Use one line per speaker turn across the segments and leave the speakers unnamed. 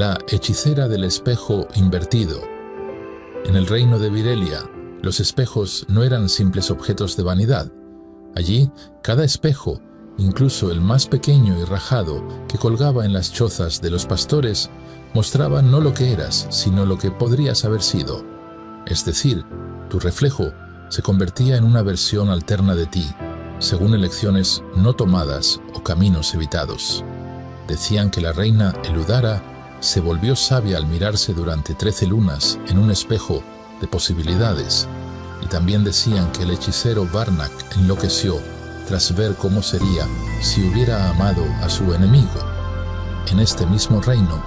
la hechicera del espejo invertido. En el reino de Virelia, los espejos no eran simples objetos de vanidad. Allí, cada espejo, incluso el más pequeño y rajado que colgaba en las chozas de los pastores, mostraba no lo que eras, sino lo que podrías haber sido. Es decir, tu reflejo se convertía en una versión alterna de ti, según elecciones no tomadas o caminos evitados. Decían que la reina Eludara se volvió sabia al mirarse durante 13 lunas en un espejo de posibilidades, y también decían que el hechicero Barnac enloqueció tras ver cómo sería si hubiera amado a su enemigo. En este mismo reino,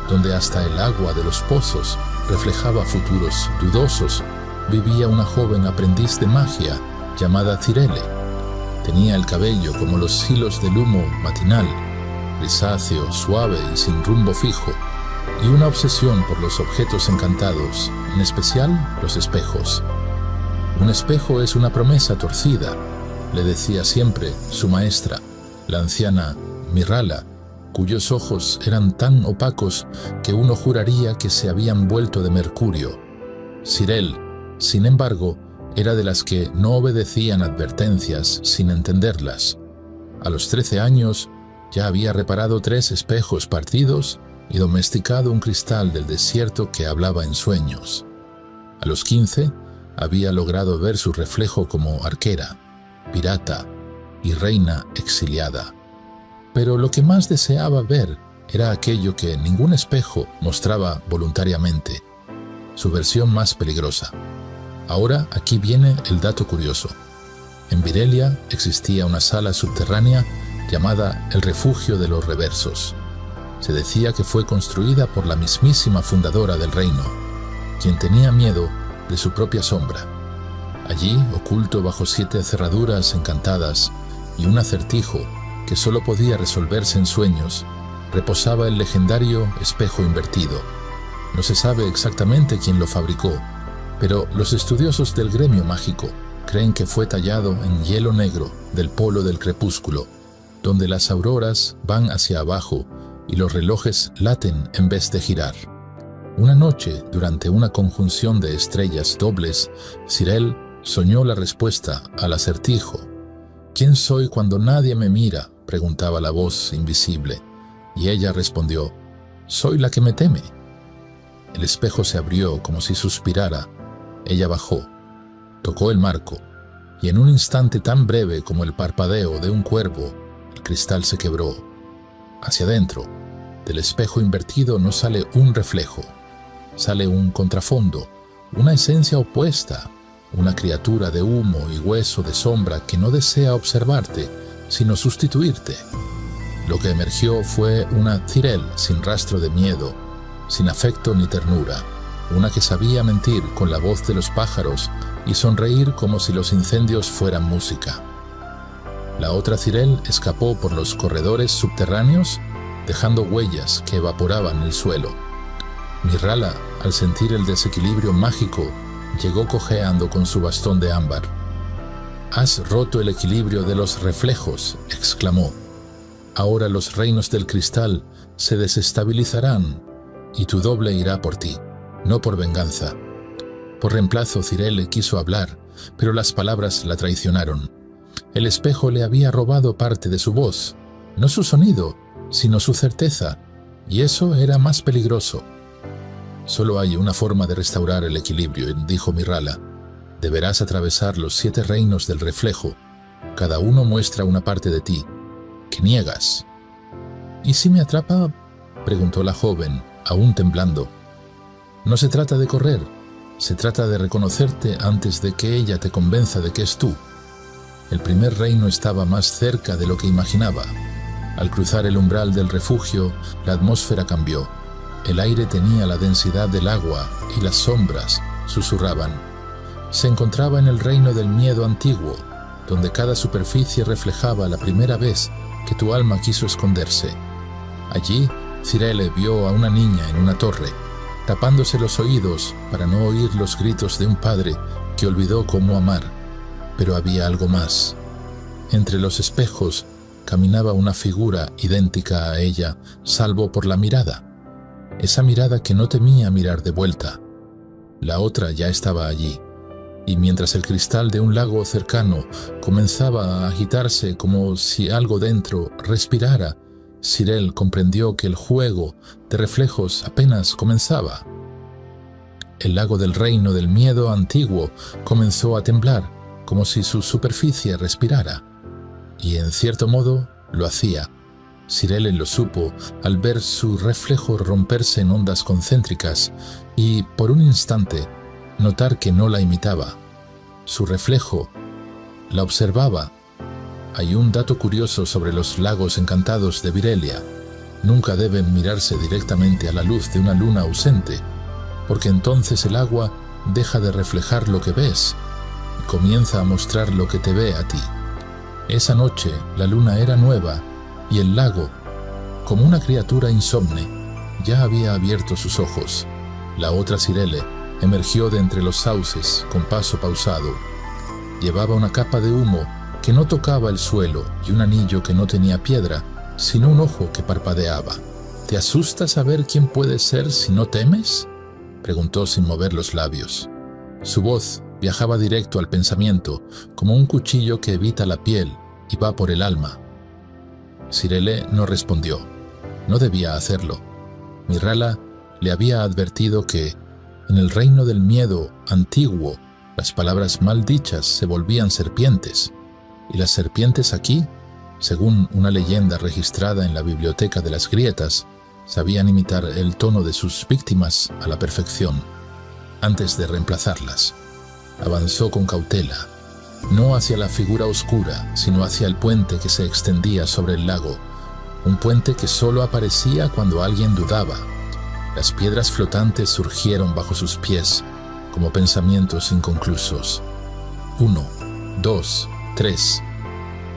donde hasta el agua de los pozos reflejaba futuros dudosos, vivía una joven aprendiz de magia llamada Cirele. Tenía el cabello como los hilos del humo matinal, grisáceo, suave y sin rumbo fijo, y una obsesión por los objetos encantados, en especial los espejos. Un espejo es una promesa torcida, le decía siempre su maestra, la anciana Mirrala, cuyos ojos eran tan opacos que uno juraría que se habían vuelto de mercurio. Cirel, sin embargo, era de las que no obedecían advertencias sin entenderlas. A los 13 años ya había reparado 3 espejos partidos y domesticado un cristal del desierto que hablaba en sueños. A los 15 había logrado ver su reflejo como arquera, pirata y reina exiliada. Pero lo que más deseaba ver era aquello que ningún espejo mostraba voluntariamente, su versión más peligrosa. Ahora aquí viene el dato curioso. En Virelia existía una sala subterránea llamada el Refugio de los Reversos. Se decía que fue construida por la mismísima fundadora del reino, quien tenía miedo de su propia sombra. Allí, oculto bajo 7 cerraduras encantadas y un acertijo que solo podía resolverse en sueños, reposaba el legendario espejo invertido. No se sabe exactamente quién lo fabricó, pero los estudiosos del gremio mágico creen que fue tallado en hielo negro del polo del crepúsculo, donde las auroras van hacia abajo y los relojes laten en vez de girar. Una noche, durante una conjunción de estrellas dobles, Cirel soñó la respuesta al acertijo. «¿Quién soy cuando nadie me mira?», preguntaba la voz invisible, y ella respondió: «Soy la que me teme». El espejo se abrió como si suspirara. Ella bajó, tocó el marco, y en un instante tan breve como el parpadeo de un cuervo, el cristal se quebró. Hacia adentro, del espejo invertido no sale un reflejo, sale un contrafondo, una esencia opuesta, una criatura de humo y hueso de sombra que no desea observarte, sino sustituirte. Lo que emergió fue una Cirel sin rastro de miedo, sin afecto ni ternura, una que sabía mentir con la voz de los pájaros y sonreír como si los incendios fueran música. La otra Cirel escapó por los corredores subterráneos, dejando huellas que evaporaban el suelo. Mirrala, al sentir el desequilibrio mágico, llegó cojeando con su bastón de ámbar. «Has roto el equilibrio de los reflejos», exclamó. «Ahora los reinos del cristal se desestabilizarán y tu doble irá por ti, no por venganza». Por reemplazo, Cirele quiso hablar, pero las palabras la traicionaron. El espejo le había robado parte de su voz, no su sonido, sino su certeza, y eso era más peligroso. «Solo hay una forma de restaurar el equilibrio», dijo Mirrala. «Deberás atravesar los 7 reinos del reflejo. Cada uno muestra una parte de ti, que niegas». «¿Y si me atrapa?», preguntó la joven, aún temblando. «No se trata de correr, se trata de reconocerte antes de que ella te convenza de que es tú». El primer reino estaba más cerca de lo que imaginaba. Al cruzar el umbral del refugio, la atmósfera cambió. El aire tenía la densidad del agua y las sombras susurraban. Se encontraba en el reino del miedo antiguo, donde cada superficie reflejaba la primera vez que tu alma quiso esconderse. Allí, Cirele vio a una niña en una torre, tapándose los oídos para no oír los gritos de un padre que olvidó cómo amar. Pero había algo más. Entre los espejos caminaba una figura idéntica a ella, salvo por la mirada. esa mirada que no temía mirar de vuelta. La otra ya estaba allí, y mientras el cristal de un lago cercano comenzaba a agitarse como si algo dentro respirara, Sirel comprendió que el juego de reflejos apenas comenzaba. El lago del reino del miedo antiguo comenzó a temblar, como si su superficie respirara. Y en cierto modo lo hacía. Sirel lo supo al ver su reflejo romperse en ondas concéntricas y, por un instante, notar que no la imitaba. Su reflejo la observaba. Hay un dato curioso sobre los lagos encantados de Virelia. Nunca deben mirarse directamente a la luz de una luna ausente, porque entonces el agua deja de reflejar lo que ves y comienza a mostrar lo que te ve a ti. Esa noche la luna era nueva y el lago, como una criatura insomne, ya había abierto sus ojos. La otra Sirele emergió de entre los sauces con paso pausado. Llevaba una capa de humo que no tocaba el suelo y un anillo que no tenía piedra, sino un ojo que parpadeaba. ¿Te asusta saber quién puedes ser si no temes?, preguntó sin mover los labios. Su voz viajaba directo al pensamiento, como un cuchillo que evita la piel y va por el alma. Sirele no respondió. No debía hacerlo. Mirrala le había advertido que, en el reino del miedo antiguo, las palabras mal dichas se volvían serpientes, y las serpientes aquí, según una leyenda registrada en la biblioteca de las grietas, sabían imitar el tono de sus víctimas a la perfección. Antes de reemplazarlas, avanzó con cautela, no hacia la figura oscura, sino hacia el puente que se extendía sobre el lago, un puente que solo aparecía cuando alguien dudaba. Las piedras flotantes surgieron bajo sus pies, como pensamientos inconclusos. 1, 2, 3.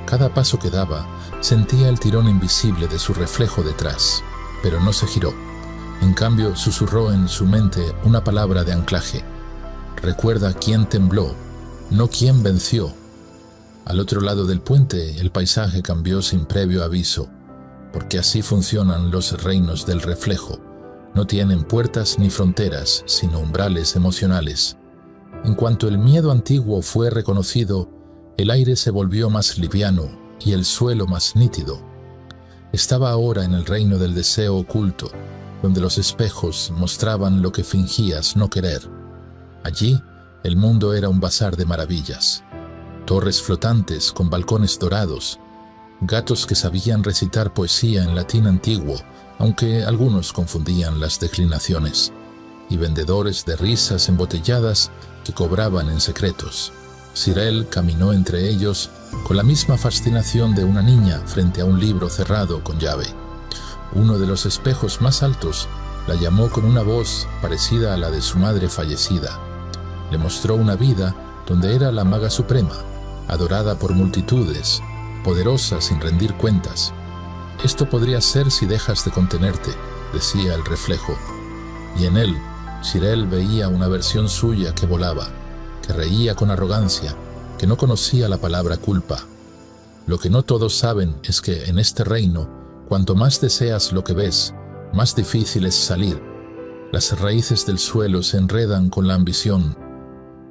Cada paso que daba, sentía el tirón invisible de su reflejo detrás, pero no se giró. En cambio, susurró en su mente una palabra de anclaje. Recuerda quién tembló, no quién venció. Al otro lado del puente, el paisaje cambió sin previo aviso, porque así funcionan los reinos del reflejo. No tienen puertas ni fronteras, sino umbrales emocionales. En cuanto el miedo antiguo fue reconocido, el aire se volvió más liviano y el suelo más nítido. Estaba ahora en el reino del deseo oculto, donde los espejos mostraban lo que fingías no querer. Allí, el mundo era un bazar de maravillas. Torres flotantes con balcones dorados, gatos que sabían recitar poesía en latín antiguo, aunque algunos confundían las declinaciones, y vendedores de risas embotelladas que cobraban en secretos. Sirel caminó entre ellos con la misma fascinación de una niña frente a un libro cerrado con llave. Uno de los espejos más altos la llamó con una voz parecida a la de su madre fallecida. Le mostró una vida donde era la maga suprema, adorada por multitudes, poderosa sin rendir cuentas. Esto podría ser si dejas de contenerte, decía el reflejo. Y en él, Sirel veía una versión suya que volaba, que reía con arrogancia, que no conocía la palabra culpa. Lo que no todos saben es que en este reino, cuanto más deseas lo que ves, más difícil es salir. Las raíces del suelo se enredan con la ambición.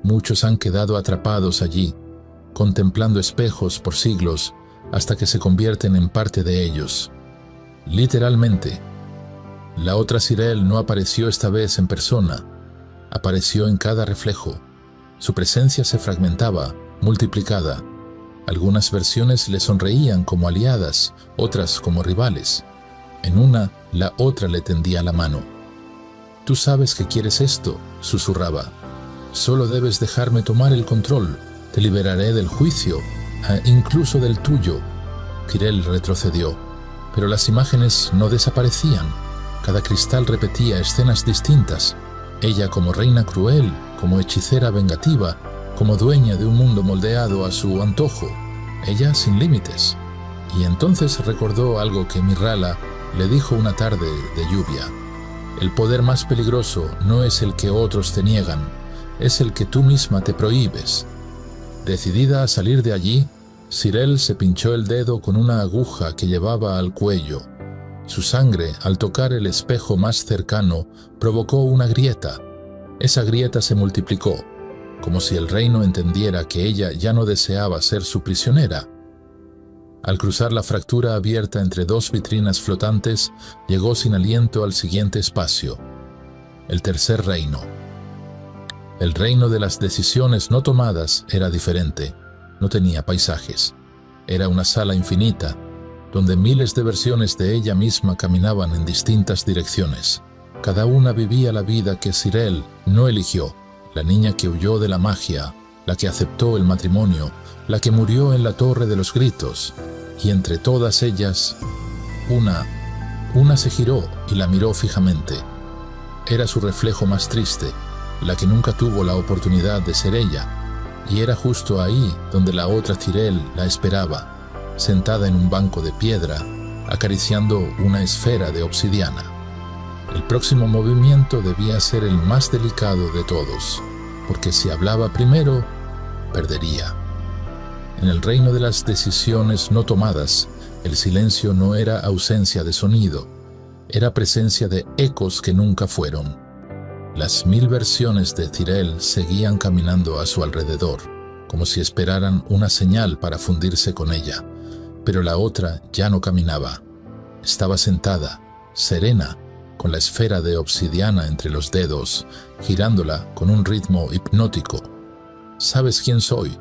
Muchos han quedado atrapados allí, contemplando espejos por siglos, hasta que se convierten en parte de ellos. Literalmente. La otra Sirel no apareció esta vez en persona, apareció en cada reflejo. Su presencia se fragmentaba, multiplicada. Algunas versiones le sonreían como aliadas, otras como rivales. En una, la otra le tendía la mano. «Tú sabes que quieres esto», susurraba. «Solo debes dejarme tomar el control. Te liberaré del juicio, incluso del tuyo». Sirel retrocedió, pero las imágenes no desaparecían. Cada cristal repetía escenas distintas. Ella como reina cruel, como hechicera vengativa, como dueña de un mundo moldeado a su antojo. Ella sin límites. Y entonces recordó algo que Mirrala le dijo una tarde de lluvia. El poder más peligroso no es el que otros te niegan, es el que tú misma te prohíbes. Decidida a salir de allí, Sirel se pinchó el dedo con una aguja que llevaba al cuello, Su sangre, al tocar el espejo más cercano, provocó una grieta. Esa grieta se multiplicó, como si el reino entendiera que ella ya no deseaba ser su prisionera. Al cruzar la fractura abierta entre dos vitrinas flotantes, llegó sin aliento al siguiente espacio, el tercer reino. El reino de las decisiones no tomadas era diferente, no tenía paisajes. Era una sala infinita, donde miles de versiones de ella misma caminaban en distintas direcciones. Cada una vivía la vida que Sirel no eligió, la niña que huyó de la magia, la que aceptó el matrimonio, la que murió en la Torre de los Gritos, y entre todas ellas, una se giró y la miró fijamente. Era su reflejo más triste, la que nunca tuvo la oportunidad de ser ella, y era justo ahí donde la otra Sirel la esperaba, sentada en un banco de piedra, acariciando una esfera de obsidiana. El próximo movimiento debía ser el más delicado de todos, porque si hablaba primero, perdería. En el reino de las decisiones no tomadas, el silencio no era ausencia de sonido, era presencia de ecos que nunca fueron. Las 1000 versiones de Sirel seguían caminando a su alrededor, como si esperaran una señal para fundirse con ella, pero la otra ya no caminaba. Estaba sentada, serena, con la esfera de obsidiana entre los dedos, girándola con un ritmo hipnótico. «¿Sabes quién soy?»,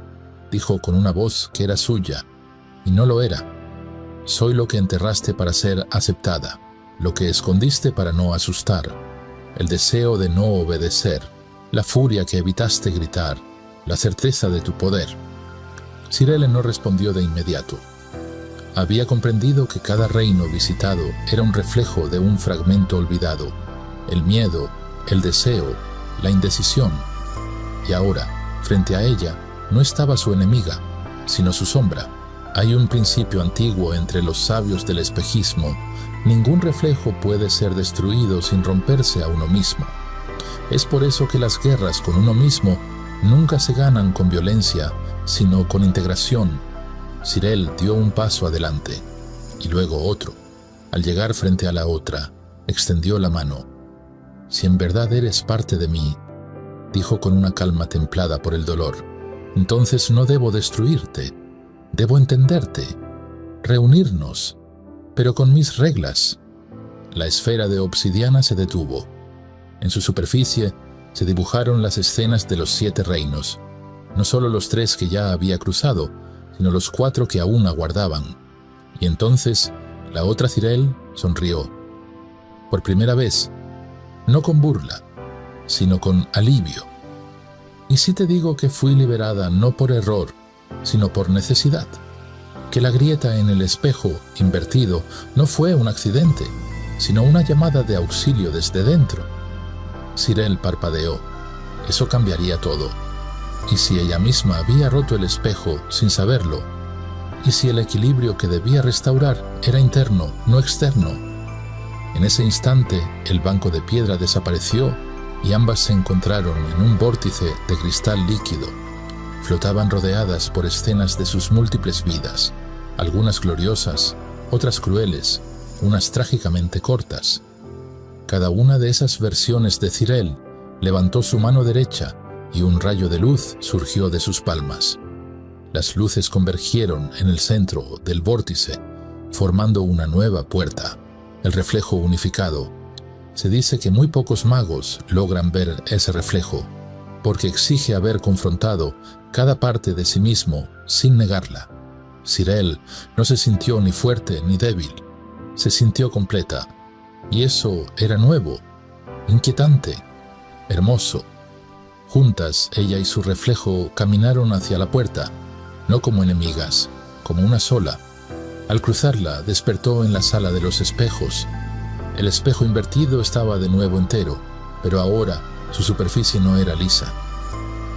dijo con una voz que era suya, y no lo era. «Soy lo que enterraste para ser aceptada, lo que escondiste para no asustar, el deseo de no obedecer, la furia que evitaste gritar, la certeza de tu poder». Sirel no respondió de inmediato. Había comprendido que cada reino visitado era un reflejo de un fragmento olvidado, el miedo, el deseo, la indecisión. Y ahora, frente a ella, no estaba su enemiga, sino su sombra. Hay un principio antiguo entre los sabios del espejismo: ningún reflejo puede ser destruido sin romperse a uno mismo. Es por eso que las guerras con uno mismo nunca se ganan con violencia, sino con integración. Sirel dio un paso adelante, y luego otro. Al llegar frente a la otra, extendió la mano. «Si en verdad eres parte de mí», dijo con una calma templada por el dolor, «entonces no debo destruirte, debo entenderte, reunirnos, pero con mis reglas». La esfera de obsidiana se detuvo. En su superficie se dibujaron las escenas de los 7 reinos, no solo los 3 que ya había cruzado, sino los 4 que aún aguardaban. Y entonces la otra Sirel sonrió. Por primera vez, no con burla, sino con alivio. «¿Y si te digo que fui liberada no por error, sino por necesidad? Que la grieta en el espejo invertido no fue un accidente, sino una llamada de auxilio desde dentro». Sirel parpadeó. Eso cambiaría todo. ¿Y si ella misma había roto el espejo sin saberlo? ¿Y si el equilibrio que debía restaurar era interno, no externo? En ese instante, el banco de piedra desapareció y ambas se encontraron en un vórtice de cristal líquido. Flotaban rodeadas por escenas de sus múltiples vidas, algunas gloriosas, otras crueles, unas trágicamente cortas. Cada una de esas versiones de Sirel levantó su mano derecha y un rayo de luz surgió de sus palmas. Las luces convergieron en el centro del vórtice, formando una nueva puerta, el reflejo unificado. Se dice que muy pocos magos logran ver ese reflejo, porque exige haber confrontado cada parte de sí mismo sin negarla. Sirel no se sintió ni fuerte ni débil, se sintió completa, y eso era nuevo, inquietante, hermoso. Juntas, ella y su reflejo caminaron hacia la puerta, no como enemigas, como una sola. Al cruzarla, despertó en la sala de los espejos. El espejo invertido estaba de nuevo entero, pero ahora su superficie no era lisa.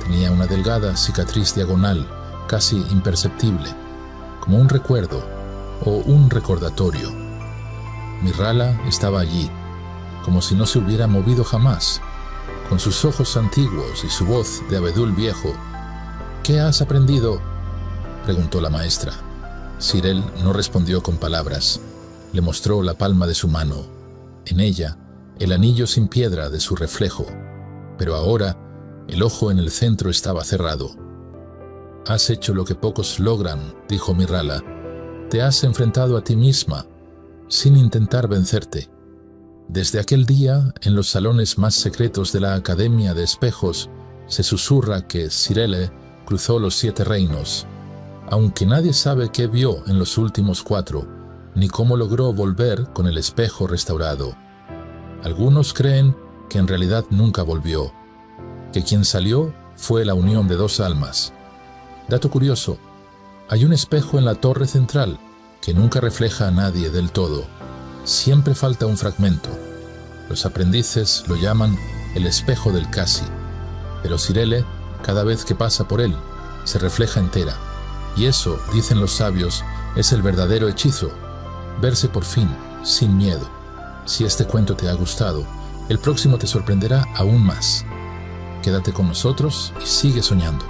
Tenía una delgada cicatriz diagonal, casi imperceptible, como un recuerdo o un recordatorio. Mirrala estaba allí, como si no se hubiera movido jamás, con sus ojos antiguos y su voz de abedul viejo. «¿Qué has aprendido?», preguntó la maestra. Sirel no respondió con palabras. Le mostró la palma de su mano. En ella, el anillo sin piedra de su reflejo. Pero ahora, el ojo en el centro estaba cerrado. «Has hecho lo que pocos logran», dijo Mirrala. «Te has enfrentado a ti misma, sin intentar vencerte». Desde aquel día, en los salones más secretos de la Academia de Espejos, se susurra que Cyrele cruzó los 7 reinos, aunque nadie sabe qué vio en los últimos 4, ni cómo logró volver con el espejo restaurado. Algunos creen que en realidad nunca volvió, que quien salió fue la unión de 2 almas. Dato curioso, hay un espejo en la torre central que nunca refleja a nadie del todo. Siempre falta un fragmento. Los aprendices lo llaman el espejo del casi, pero Cyrele, cada vez que pasa por él, se refleja entera. Y eso, dicen los sabios, es el verdadero hechizo, verse por fin, sin miedo. Si este cuento te ha gustado, el próximo te sorprenderá aún más. Quédate con nosotros y sigue soñando.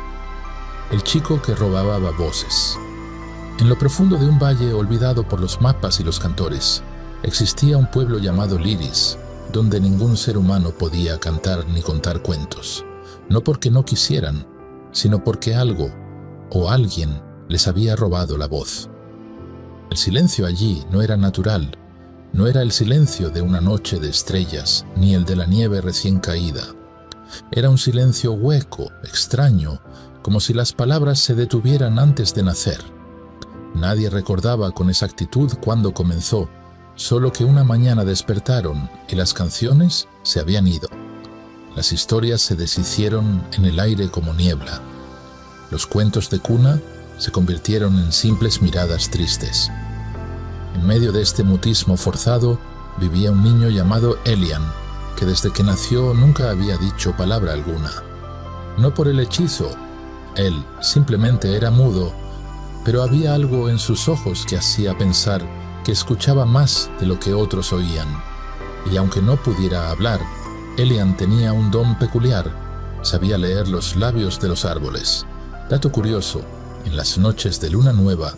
El chico que robaba voces. En lo profundo de un valle olvidado por los mapas y los cantores, existía un pueblo llamado Liris, donde ningún ser humano podía cantar ni contar cuentos, no porque no quisieran, sino porque algo o alguien les había robado la voz. El silencio allí no era natural, no era el silencio de una noche de estrellas, ni el de la nieve recién caída. Era un silencio hueco, extraño, como si las palabras se detuvieran antes de nacer. Nadie recordaba con exactitud cuándo comenzó, solo que una mañana despertaron y las canciones se habían ido. Las historias se deshicieron en el aire como niebla. Los cuentos de cuna se convirtieron en simples miradas tristes. En medio de este mutismo forzado vivía un niño llamado Elian, que desde que nació nunca había dicho palabra alguna. No por el hechizo, él simplemente era mudo, pero había algo en sus ojos que hacía pensar que escuchaba más de lo que otros oían. Y aunque no pudiera hablar, Elian tenía un don peculiar, sabía leer los labios de los árboles. Dato curioso, en las noches de luna nueva,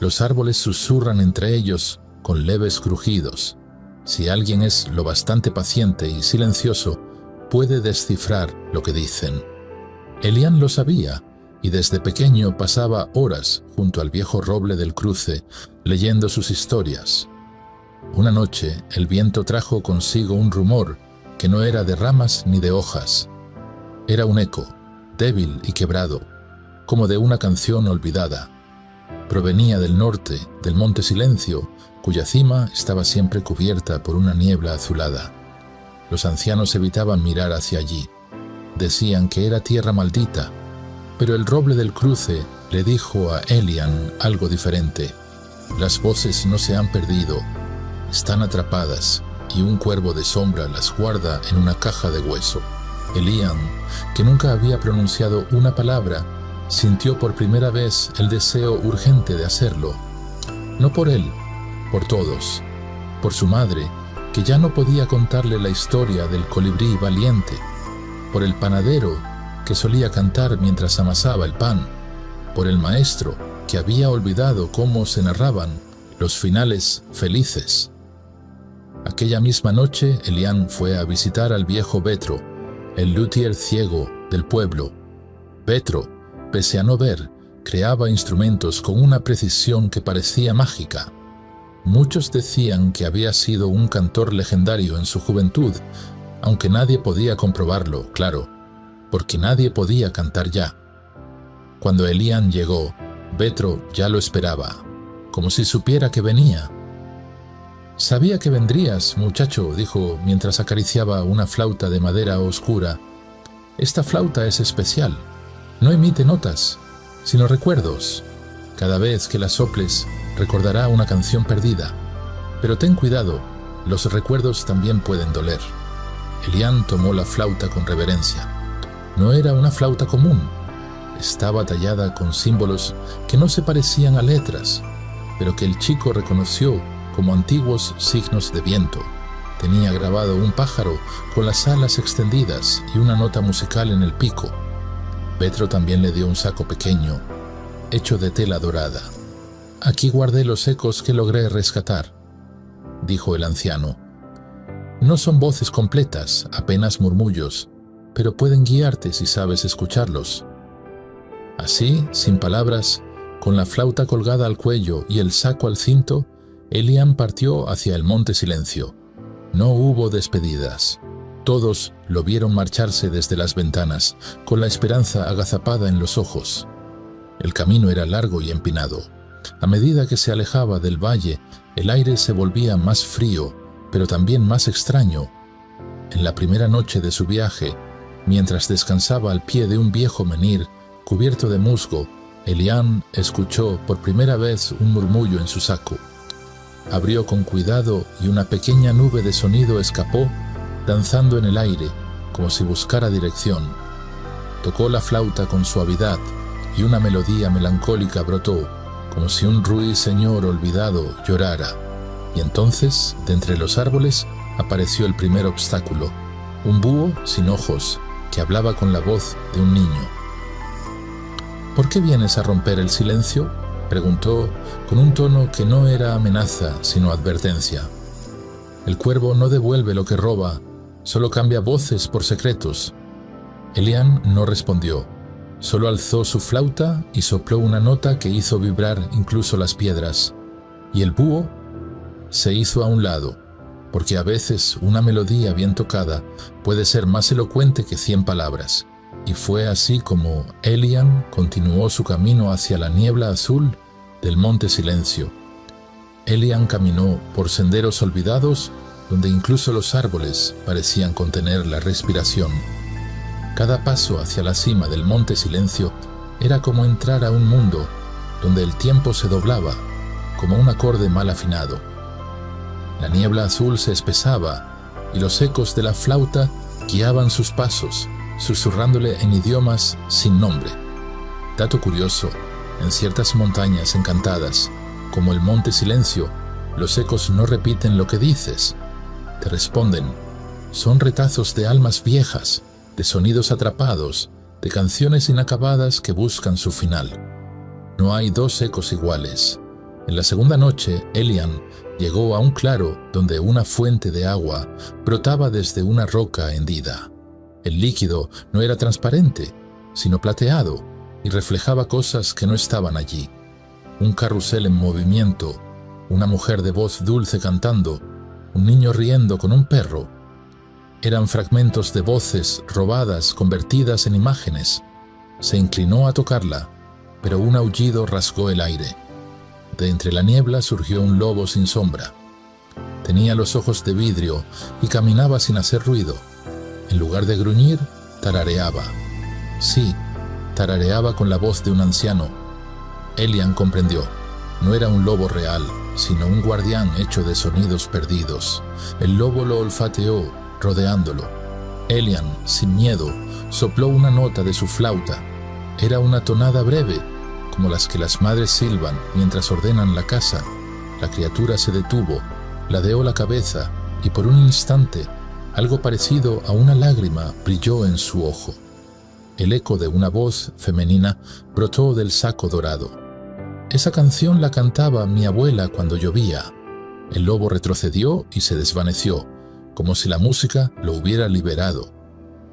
los árboles susurran entre ellos con leves crujidos. Si alguien es lo bastante paciente y silencioso, puede descifrar lo que dicen. Elian lo sabía, y desde pequeño pasaba horas junto al viejo roble del cruce, leyendo sus historias. Una noche, el viento trajo consigo un rumor que no era de ramas ni de hojas. Era un eco, débil y quebrado, como de una canción olvidada. Provenía del norte, del monte Silencio, cuya cima estaba siempre cubierta por una niebla azulada. Los ancianos evitaban mirar hacia allí. Decían que era tierra maldita, pero el roble del cruce le dijo a Elian algo diferente. Las voces no se han perdido, están atrapadas, y un cuervo de sombra las guarda en una caja de hueso. Elian, que nunca había pronunciado una palabra, sintió por primera vez el deseo urgente de hacerlo. No por él, por todos, por su madre, que ya no podía contarle la historia del colibrí valiente, por el panadero, que solía cantar mientras amasaba el pan, por el maestro, que había olvidado cómo se narraban los finales felices. Aquella misma noche, Elian fue a visitar al viejo Betro, el luthier ciego del pueblo. Betro, pese a no ver, creaba instrumentos con una precisión que parecía mágica. Muchos decían que había sido un cantor legendario en su juventud, aunque nadie podía comprobarlo, claro, porque nadie podía cantar ya. Cuando Elian llegó, Betro ya lo esperaba, como si supiera que venía. «Sabía que vendrías, muchacho», dijo mientras acariciaba una flauta de madera oscura. «Esta flauta es especial. No emite notas, sino recuerdos. Cada vez que la soples, recordará una canción perdida. Pero ten cuidado, los recuerdos también pueden doler». Elian tomó la flauta con reverencia. No era una flauta común. Estaba tallada con símbolos que no se parecían a letras, pero que el chico reconoció como antiguos signos de viento. Tenía grabado un pájaro con las alas extendidas y una nota musical en el pico. Betro también le dio un saco pequeño, hecho de tela dorada. «Aquí guardé los ecos que logré rescatar». dijo el anciano. No son voces completas, apenas murmullos, pero pueden guiarte si sabes escucharlos. Así, sin palabras, con la flauta colgada al cuello y el saco al cinto, Elian partió hacia el Monte Silencio. No hubo despedidas. Todos lo vieron marcharse desde las ventanas, con la esperanza agazapada en los ojos. El camino era largo y empinado. A medida que se alejaba del valle, el aire se volvía más frío, pero también más extraño. En la primera noche de su viaje, mientras descansaba al pie de un viejo menhir cubierto de musgo, Elian escuchó por primera vez un murmullo en su saco. Abrió con cuidado y una pequeña nube de sonido escapó, danzando en el aire, como si buscara dirección. Tocó la flauta con suavidad y una melodía melancólica brotó, como si un ruiseñor olvidado llorara. Y entonces, de entre los árboles, apareció el primer obstáculo, un búho sin ojos, que hablaba con la voz de un niño. ¿Por qué vienes a romper el silencio?, preguntó con un tono que no era amenaza, sino advertencia. El cuervo no devuelve lo que roba, solo cambia voces por secretos. Elian no respondió, solo alzó su flauta y sopló una nota que hizo vibrar incluso las piedras. Y el búho se hizo a un lado, porque a veces una melodía bien tocada puede ser más elocuente que 100 palabras. Y fue así como Elian continuó su camino hacia la niebla azul del Monte Silencio. Elian caminó por senderos olvidados donde incluso los árboles parecían contener la respiración. Cada paso hacia la cima del Monte Silencio era como entrar a un mundo donde el tiempo se doblaba, como un acorde mal afinado. La niebla azul se espesaba y los ecos de la flauta guiaban sus pasos, susurrándole en idiomas sin nombre. Dato curioso, en ciertas montañas encantadas, como el Monte Silencio, los ecos no repiten lo que dices. Te responden. Son retazos de almas viejas, de sonidos atrapados, de canciones inacabadas que buscan su final. No hay dos ecos iguales. En la segunda noche, Elian llegó a un claro donde una fuente de agua brotaba desde una roca hendida. El líquido no era transparente, sino plateado, y reflejaba cosas que no estaban allí. Un carrusel en movimiento, una mujer de voz dulce cantando, un niño riendo con un perro. Eran fragmentos de voces robadas convertidas en imágenes. Se inclinó a tocarla, pero un aullido rasgó el aire. De entre la niebla surgió un lobo sin sombra. Tenía los ojos de vidrio y caminaba sin hacer ruido. En lugar de gruñir, tarareaba. Sí, tarareaba con la voz de un anciano. Elian comprendió. No era un lobo real, sino un guardián hecho de sonidos perdidos. El lobo lo olfateó, rodeándolo. Elian, sin miedo, sopló una nota de su flauta. Era una tonada breve, como las que las madres silban mientras ordenan la casa. La criatura se detuvo, ladeó la cabeza y por un instante algo parecido a una lágrima brilló en su ojo. El eco de una voz femenina brotó del saco dorado. Esa canción la cantaba mi abuela cuando llovía. El lobo retrocedió y se desvaneció, como si la música lo hubiera liberado.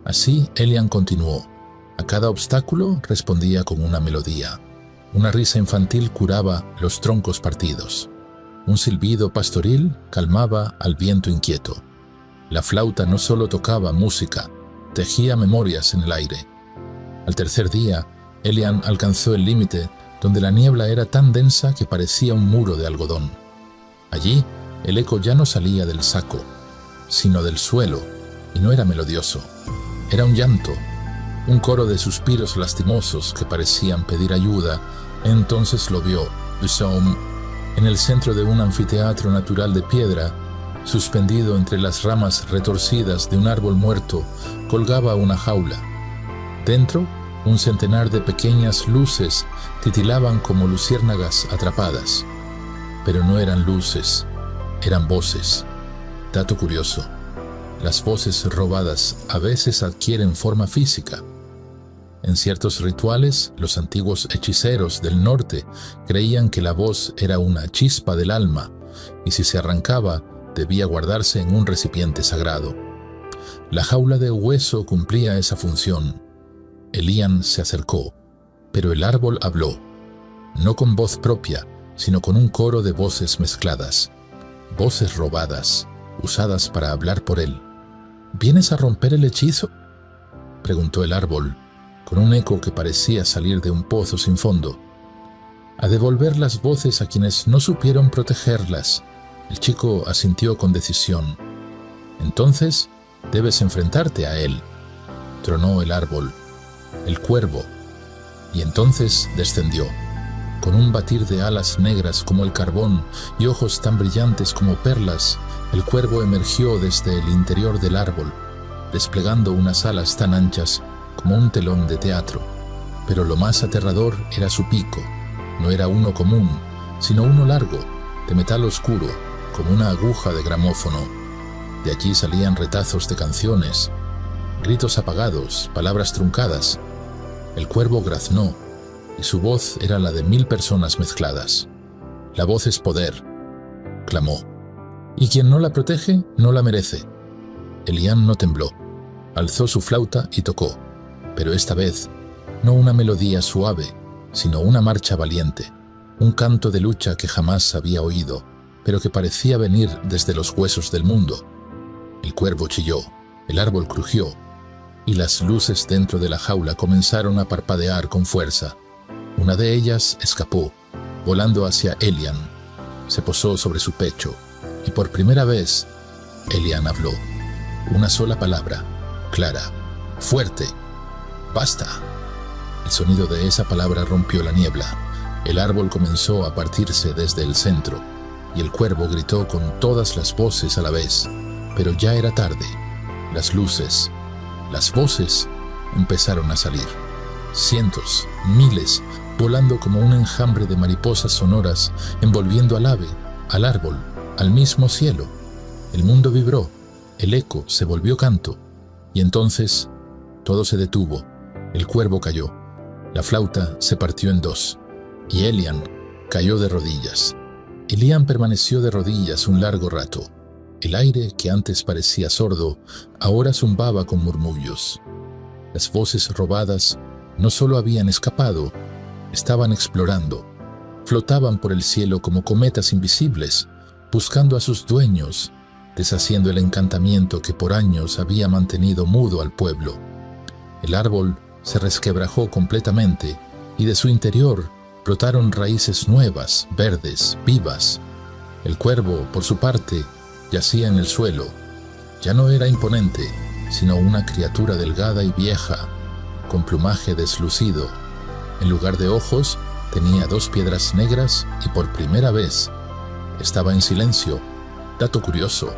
Así Elian continuó. A cada obstáculo respondía con una melodía. Una risa infantil curaba los troncos partidos. Un silbido pastoril calmaba al viento inquieto. La flauta no solo tocaba música, tejía memorias en el aire. Al tercer día, Elian alcanzó el límite donde la niebla era tan densa que parecía un muro de algodón. Allí, el eco ya no salía del saco, sino del suelo, y no era melodioso. Era un llanto, un coro de suspiros lastimosos que parecían pedir ayuda. Entonces lo vio, Usoom, en el centro de un anfiteatro natural de piedra. Suspendido entre las ramas retorcidas de un árbol muerto, colgaba una jaula. Dentro, un centenar de pequeñas luces titilaban como luciérnagas atrapadas. Pero no eran luces, eran voces. Dato curioso, las voces robadas a veces adquieren forma física. En ciertos rituales, los antiguos hechiceros del norte creían que la voz era una chispa del alma, y si se arrancaba, debía guardarse en un recipiente sagrado. La jaula de hueso cumplía esa función. Elían se acercó, pero el árbol habló, no con voz propia, sino con un coro de voces mezcladas, voces robadas, usadas para hablar por él. ¿Vienes a romper el hechizo?, preguntó el árbol, con un eco que parecía salir de un pozo sin fondo. A devolver las voces a quienes no supieron protegerlas. El chico asintió con decisión. Entonces debes enfrentarte a él, tronó el árbol, el cuervo, y entonces descendió. Con un batir de alas negras como el carbón y ojos tan brillantes como perlas, el cuervo emergió desde el interior del árbol, desplegando unas alas tan anchas como un telón de teatro. Pero lo más aterrador era su pico. No era uno común, sino uno largo, de metal oscuro, como una aguja de gramófono. De allí salían retazos de canciones, gritos apagados, palabras truncadas. El cuervo graznó, y su voz era la de 1000 personas mezcladas. La voz es poder, clamó, y quien no la protege, no la merece. Elían no tembló, alzó su flauta y tocó, pero esta vez, no una melodía suave, sino una marcha valiente, un canto de lucha que jamás había oído, pero que parecía venir desde los huesos del mundo. El cuervo chilló, el árbol crujió, y las luces dentro de la jaula comenzaron a parpadear con fuerza. Una de ellas escapó, volando hacia Elían. Se posó sobre su pecho, y por primera vez, Elían habló. Una sola palabra, clara, fuerte. ¡Basta! El sonido de esa palabra rompió la niebla. El árbol comenzó a partirse desde el centro, y el cuervo gritó con todas las voces a la vez. Pero ya era tarde. Las luces, las voces empezaron a salir. Cientos, miles, volando como un enjambre de mariposas sonoras, envolviendo al ave, al árbol, al mismo cielo. El mundo vibró, el eco se volvió canto, y entonces todo se detuvo. El cuervo cayó, la flauta se partió en dos, y Elían cayó de rodillas. Elían permaneció de rodillas un largo rato. El aire, que antes parecía sordo, ahora zumbaba con murmullos. Las voces robadas no solo habían escapado, estaban explorando. Flotaban por el cielo como cometas invisibles, buscando a sus dueños, deshaciendo el encantamiento que por años había mantenido mudo al pueblo. El árbol se resquebrajó completamente, y de su interior brotaron raíces nuevas, verdes, vivas. El cuervo, por su parte, yacía en el suelo. Ya no era imponente, sino una criatura delgada y vieja, con plumaje deslucido. En lugar de ojos, tenía 2 piedras negras y por primera vez estaba en silencio. Dato curioso,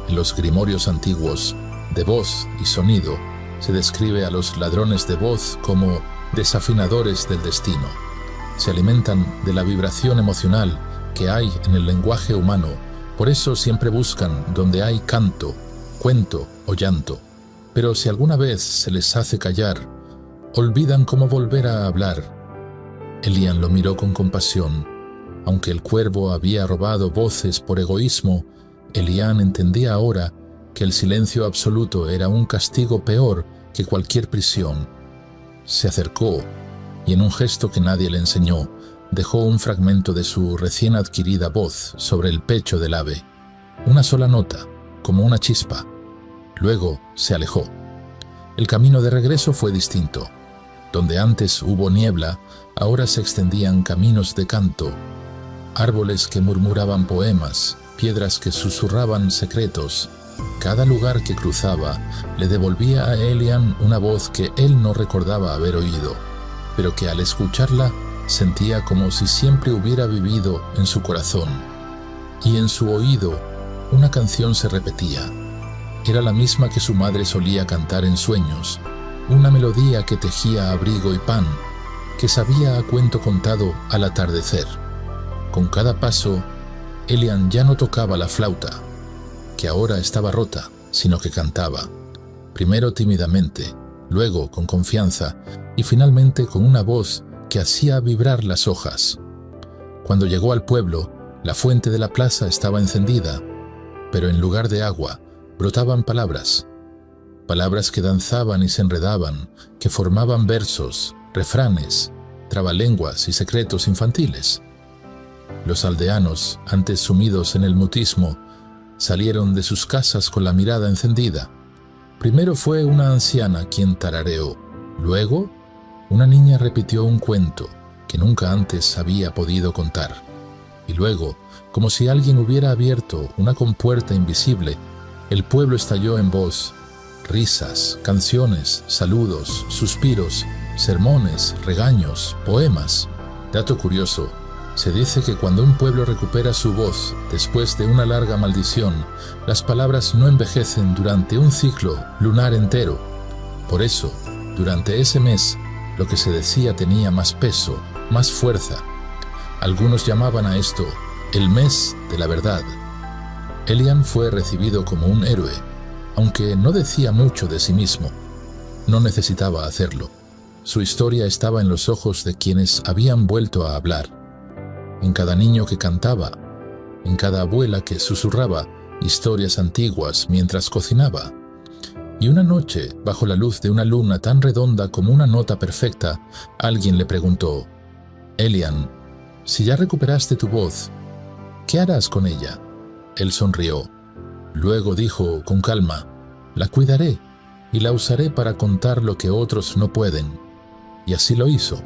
en los grimorios antiguos, de voz y sonido, se describe a los ladrones de voz como desafinadores del destino. Se alimentan de la vibración emocional que hay en el lenguaje humano. Por eso siempre buscan donde hay canto, cuento o llanto. Pero si alguna vez se les hace callar, olvidan cómo volver a hablar. Elían lo miró con compasión. Aunque el cuervo había robado voces por egoísmo, Elían entendía ahora que el silencio absoluto era un castigo peor que cualquier prisión. Se acercó y en un gesto que nadie le enseñó, dejó un fragmento de su recién adquirida voz sobre el pecho del ave. Una sola nota, como una chispa. Luego se alejó. El camino de regreso fue distinto. Donde antes hubo niebla, ahora se extendían caminos de canto. Árboles que murmuraban poemas, piedras que susurraban secretos. Cada lugar que cruzaba le devolvía a Elían una voz que él no recordaba haber oído, pero que al escucharla sentía como si siempre hubiera vivido en su corazón. Y en su oído una canción se repetía. Era la misma que su madre solía cantar en sueños, una melodía que tejía abrigo y pan, que sabía a cuento contado al atardecer. Con cada paso, Elían ya no tocaba la flauta, que ahora estaba rota, sino que cantaba, primero tímidamente, luego con confianza y finalmente con una voz que hacía vibrar las hojas. Cuando llegó al pueblo, la fuente de la plaza estaba encendida, pero en lugar de agua brotaban palabras. Palabras que danzaban y se enredaban, que formaban versos, refranes, trabalenguas y secretos infantiles. Los aldeanos, antes sumidos en el mutismo, salieron de sus casas con la mirada encendida. Primero fue una anciana quien tarareó, luego una niña repitió un cuento que nunca antes había podido contar. Y luego, como si alguien hubiera abierto una compuerta invisible, el pueblo estalló en voz. Risas, canciones, saludos, suspiros, sermones, regaños, poemas. Dato curioso, se dice que cuando un pueblo recupera su voz después de una larga maldición, las palabras no envejecen durante un ciclo lunar entero. Por eso, durante ese mes, lo que se decía tenía más peso, más fuerza. Algunos llamaban a esto el mes de la verdad. Elian fue recibido como un héroe, aunque no decía mucho de sí mismo. No necesitaba hacerlo. Su historia estaba en los ojos de quienes habían vuelto a hablar. En cada niño que cantaba, en cada abuela que susurraba historias antiguas mientras cocinaba. Y una noche, bajo la luz de una luna tan redonda como una nota perfecta, alguien le preguntó: «Elian, si ya recuperaste tu voz, ¿qué harás con ella?». Él sonrió. Luego dijo con calma: «La cuidaré y la usaré para contar lo que otros no pueden». Y así lo hizo.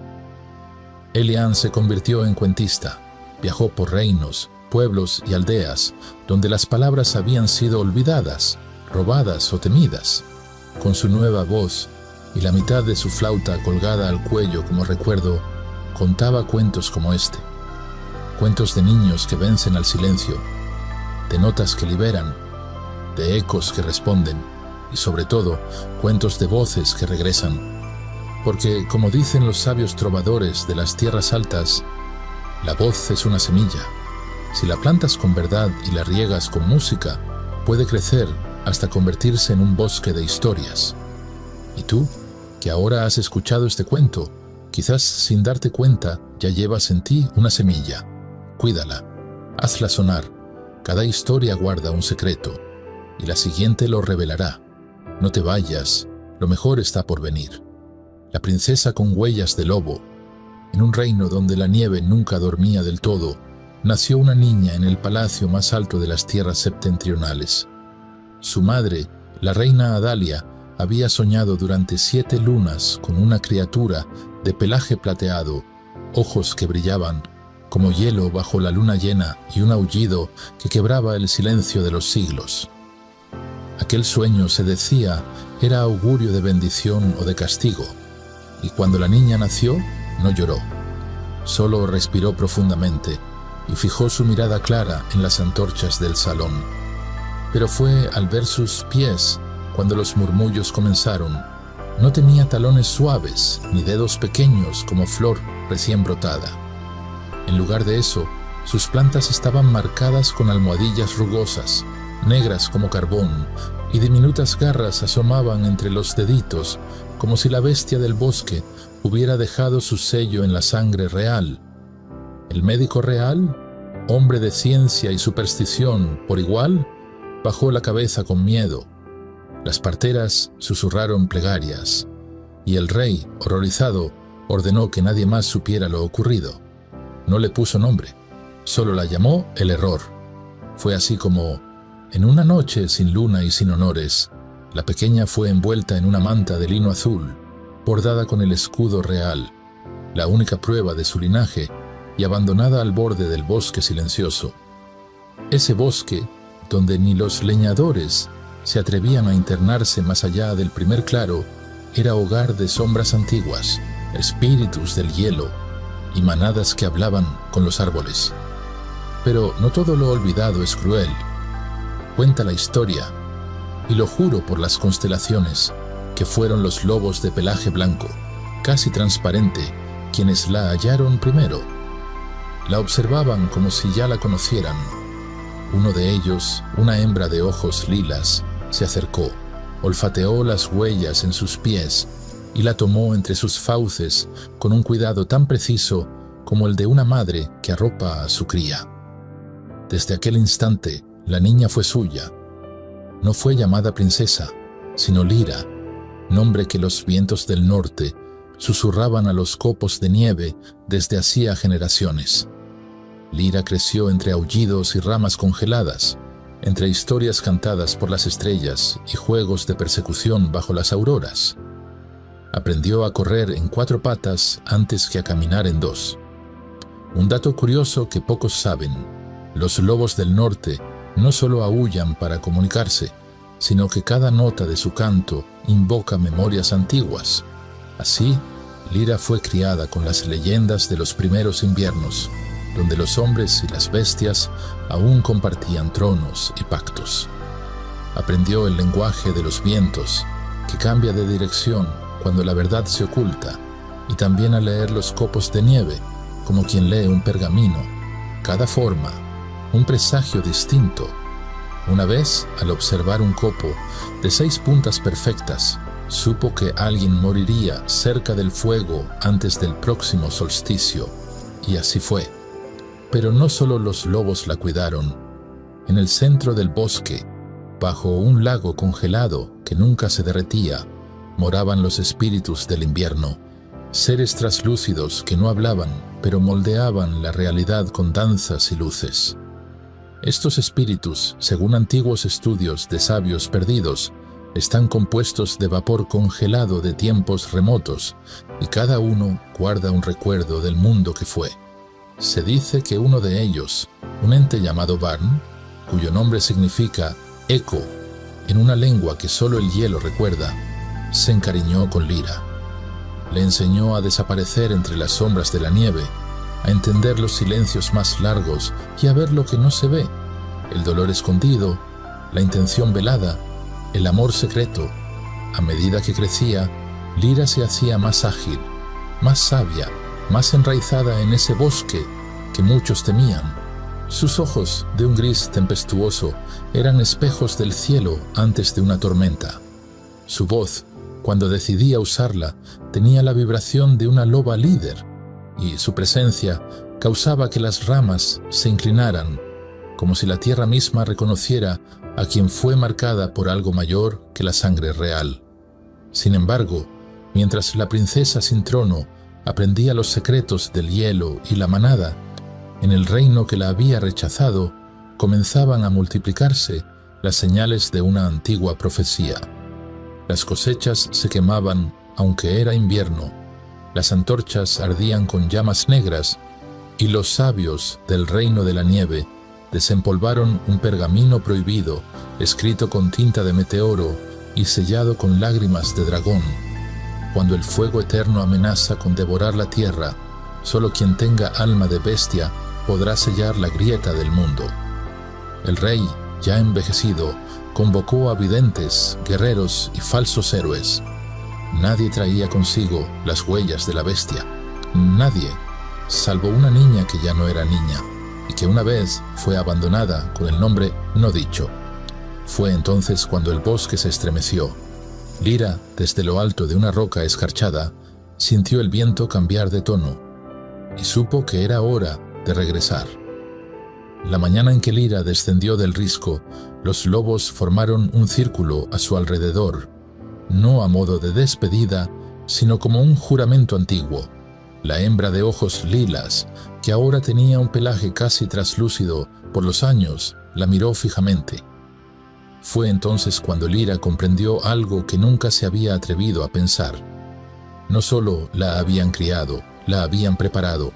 Elian se convirtió en cuentista. Viajó por reinos, pueblos y aldeas donde las palabras habían sido olvidadas, robadas o temidas. Con su nueva voz y la mitad de su flauta colgada al cuello como recuerdo, contaba cuentos como este. Cuentos de niños que vencen al silencio, de notas que liberan, de ecos que responden y sobre todo cuentos de voces que regresan. Porque, como dicen los sabios trovadores de las tierras altas, la voz es una semilla. Si la plantas con verdad y la riegas con música, puede crecer hasta convertirse en un bosque de historias. Y tú, que ahora has escuchado este cuento, quizás sin darte cuenta ya llevas en ti una semilla. Cuídala, hazla sonar. Cada historia guarda un secreto, y la siguiente lo revelará. No te vayas, lo mejor está por venir. La princesa con huellas de lobo. En un reino donde la nieve nunca dormía del todo, nació una niña en el palacio más alto de las tierras septentrionales. Su madre, la reina Adalia, había soñado durante 7 lunas con una criatura de pelaje plateado, ojos que brillaban como hielo bajo la luna llena y un aullido que quebraba el silencio de los siglos. Aquel sueño, se decía, era augurio de bendición o de castigo, y cuando la niña nació, no lloró. Solo respiró profundamente y fijó su mirada clara en las antorchas del salón. Pero fue al ver sus pies cuando los murmullos comenzaron. No tenía talones suaves ni dedos pequeños como flor recién brotada. En lugar de eso, sus plantas estaban marcadas con almohadillas rugosas, negras como carbón, y diminutas garras asomaban entre los deditos, como si la bestia del bosque hubiera dejado su sello en la sangre real. El médico real, hombre de ciencia y superstición por igual, bajó la cabeza con miedo. Las parteras susurraron plegarias, y el rey, horrorizado, ordenó que nadie más supiera lo ocurrido. No le puso nombre, solo la llamó el error. Fue así como, en una noche sin luna y sin honores, la pequeña fue envuelta en una manta de lino azul, bordada con el escudo real, la única prueba de su linaje, y abandonada al borde del bosque silencioso. Ese bosque, donde ni los leñadores se atrevían a internarse más allá del primer claro, era hogar de sombras antiguas, espíritus del hielo y manadas que hablaban con los árboles. Pero no todo lo olvidado es cruel. Cuenta la historia, y lo juro por las constelaciones, que fueron los lobos de pelaje blanco, casi transparente, quienes la hallaron primero. La observaban como si ya la conocieran. Uno de ellos, una hembra de ojos lilas, se acercó, olfateó las huellas en sus pies y la tomó entre sus fauces con un cuidado tan preciso como el de una madre que arropa a su cría. Desde aquel instante, la niña fue suya. No fue llamada princesa, sino Lira, nombre que los vientos del norte susurraban a los copos de nieve desde hacía generaciones. Lira creció entre aullidos y ramas congeladas, entre historias cantadas por las estrellas y juegos de persecución bajo las auroras. Aprendió a correr en 4 patas antes que a caminar en 2. Un dato curioso que pocos saben: los lobos del norte no solo aúllan para comunicarse, sino que cada nota de su canto invoca memorias antiguas. Así, Lira fue criada con las leyendas de los primeros inviernos, donde los hombres y las bestias aún compartían tronos y pactos. Aprendió el lenguaje de los vientos, que cambia de dirección cuando la verdad se oculta, y también a leer los copos de nieve, como quien lee un pergamino, cada forma, un presagio distinto. Una vez, al observar un copo de 6 puntas perfectas, supo que alguien moriría cerca del fuego antes del próximo solsticio, y así fue. Pero no solo los lobos la cuidaron. En el centro del bosque, bajo un lago congelado que nunca se derretía, moraban los espíritus del invierno, seres traslúcidos que no hablaban, pero moldeaban la realidad con danzas y luces. Estos espíritus, según antiguos estudios de sabios perdidos, están compuestos de vapor congelado de tiempos remotos, y cada uno guarda un recuerdo del mundo que fue. Se dice que uno de ellos, un ente llamado Varn, cuyo nombre significa eco, en una lengua que solo el hielo recuerda, se encariñó con Lira. Le enseñó a desaparecer entre las sombras de la nieve, a entender los silencios más largos y a ver lo que no se ve, el dolor escondido, la intención velada, el amor secreto. A medida que crecía, Lira se hacía más ágil, más sabia, más enraizada en ese bosque que muchos temían. Sus ojos, de un gris tempestuoso, eran espejos del cielo antes de una tormenta. Su voz, cuando decidía usarla, tenía la vibración de una loba líder, y su presencia causaba que las ramas se inclinaran, como si la tierra misma reconociera a quien fue marcada por algo mayor que la sangre real. Sin embargo, mientras la princesa sin trono aprendía los secretos del hielo y la manada, en el reino que la había rechazado comenzaban a multiplicarse las señales de una antigua profecía. Las cosechas se quemaban aunque era invierno, las antorchas ardían con llamas negras, y los sabios del reino de la nieve desempolvaron un pergamino prohibido, escrito con tinta de meteoro y sellado con lágrimas de dragón. Cuando el fuego eterno amenaza con devorar la tierra, solo quien tenga alma de bestia podrá sellar la grieta del mundo. El rey, ya envejecido, convocó a videntes, guerreros y falsos héroes. Nadie traía consigo las huellas de la bestia. Nadie, salvo una niña que ya no era niña, y que una vez fue abandonada con el nombre no dicho. Fue entonces cuando el bosque se estremeció. Lira, desde lo alto de una roca escarchada, sintió el viento cambiar de tono, y supo que era hora de regresar. La mañana en que Lira descendió del risco, los lobos formaron un círculo a su alrededor, no a modo de despedida, sino como un juramento antiguo. La hembra de ojos lilas, que ahora tenía un pelaje casi traslúcido por los años, la miró fijamente. Fue entonces cuando Lira comprendió algo que nunca se había atrevido a pensar. No solo la habían criado, la habían preparado.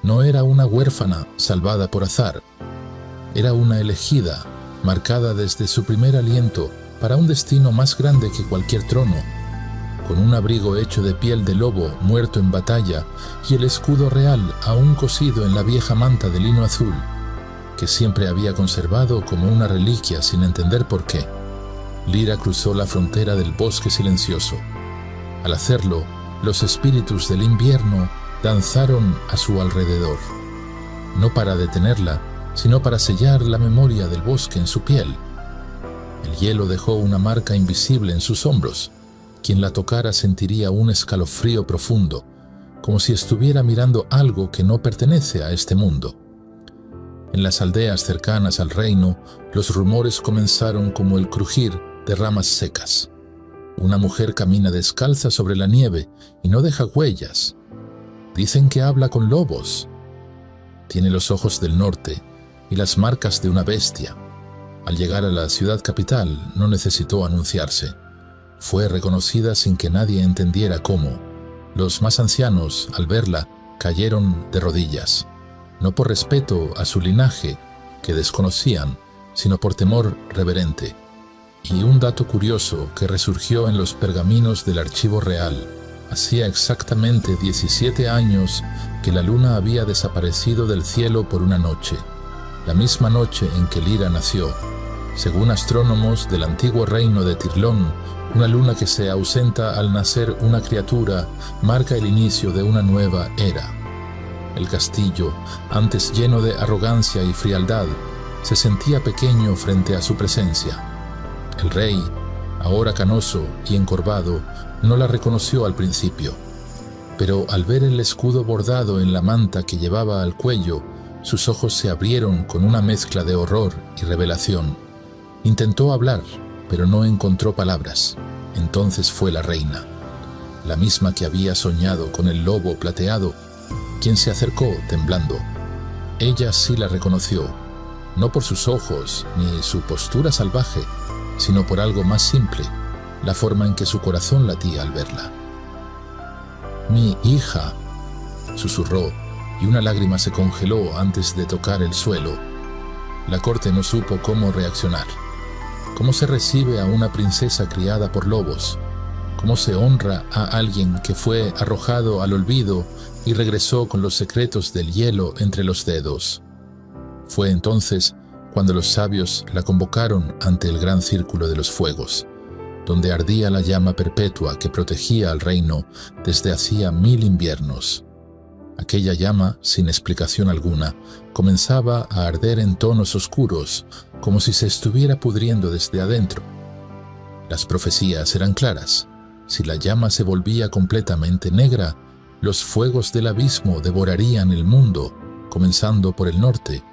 No era una huérfana salvada por azar. Era una elegida, marcada desde su primer aliento para un destino más grande que cualquier trono, con un abrigo hecho de piel de lobo muerto en batalla y el escudo real aún cosido en la vieja manta de lino azul, que siempre había conservado como una reliquia sin entender por qué. Lira cruzó la frontera del bosque silencioso. Al hacerlo, los espíritus del invierno danzaron a su alrededor, no para detenerla, sino para sellar la memoria del bosque en su piel. El hielo dejó una marca invisible en sus hombros. Quien la tocara sentiría un escalofrío profundo, como si estuviera mirando algo que no pertenece a este mundo. En las aldeas cercanas al reino, los rumores comenzaron como el crujir de ramas secas. Una mujer camina descalza sobre la nieve y no deja huellas. Dicen que habla con lobos. Tiene los ojos del norte y las marcas de una bestia. Al llegar a la ciudad capital no necesitó anunciarse. Fue reconocida sin que nadie entendiera cómo. Los más ancianos, al verla, cayeron de rodillas, no por respeto a su linaje, que desconocían, sino por temor reverente. Y un dato curioso que resurgió en los pergaminos del Archivo Real: hacía exactamente 17 años que la luna había desaparecido del cielo por una noche, la misma noche en que Lira nació. Según astrónomos del antiguo reino de Tirlón, una luna que se ausenta al nacer una criatura marca el inicio de una nueva era. El castillo, antes lleno de arrogancia y frialdad, se sentía pequeño frente a su presencia. El rey, ahora canoso y encorvado, no la reconoció al principio, pero al ver el escudo bordado en la manta que llevaba al cuello, sus ojos se abrieron con una mezcla de horror y revelación. Intentó hablar, pero no encontró palabras. Entonces fue la reina, la misma que había soñado con el lobo plateado, quien se acercó temblando. Ella sí la reconoció, no por sus ojos ni su postura salvaje, sino por algo más simple, la forma en que su corazón latía al verla. «Mi hija», susurró, y una lágrima se congeló antes de tocar el suelo. La corte no supo cómo reaccionar. ¿Cómo se recibe a una princesa criada por lobos? ¿Cómo se honra a alguien que fue arrojado al olvido y regresó con los secretos del hielo entre los dedos? Fue entonces cuando los sabios la convocaron ante el gran círculo de los fuegos, donde ardía la llama perpetua que protegía al reino desde hacía 1000 inviernos. Aquella llama, sin explicación alguna, comenzaba a arder en tonos oscuros, como si se estuviera pudriendo desde adentro. Las profecías eran claras. Si la llama se volvía completamente negra, los fuegos del abismo devorarían el mundo, comenzando por el norte.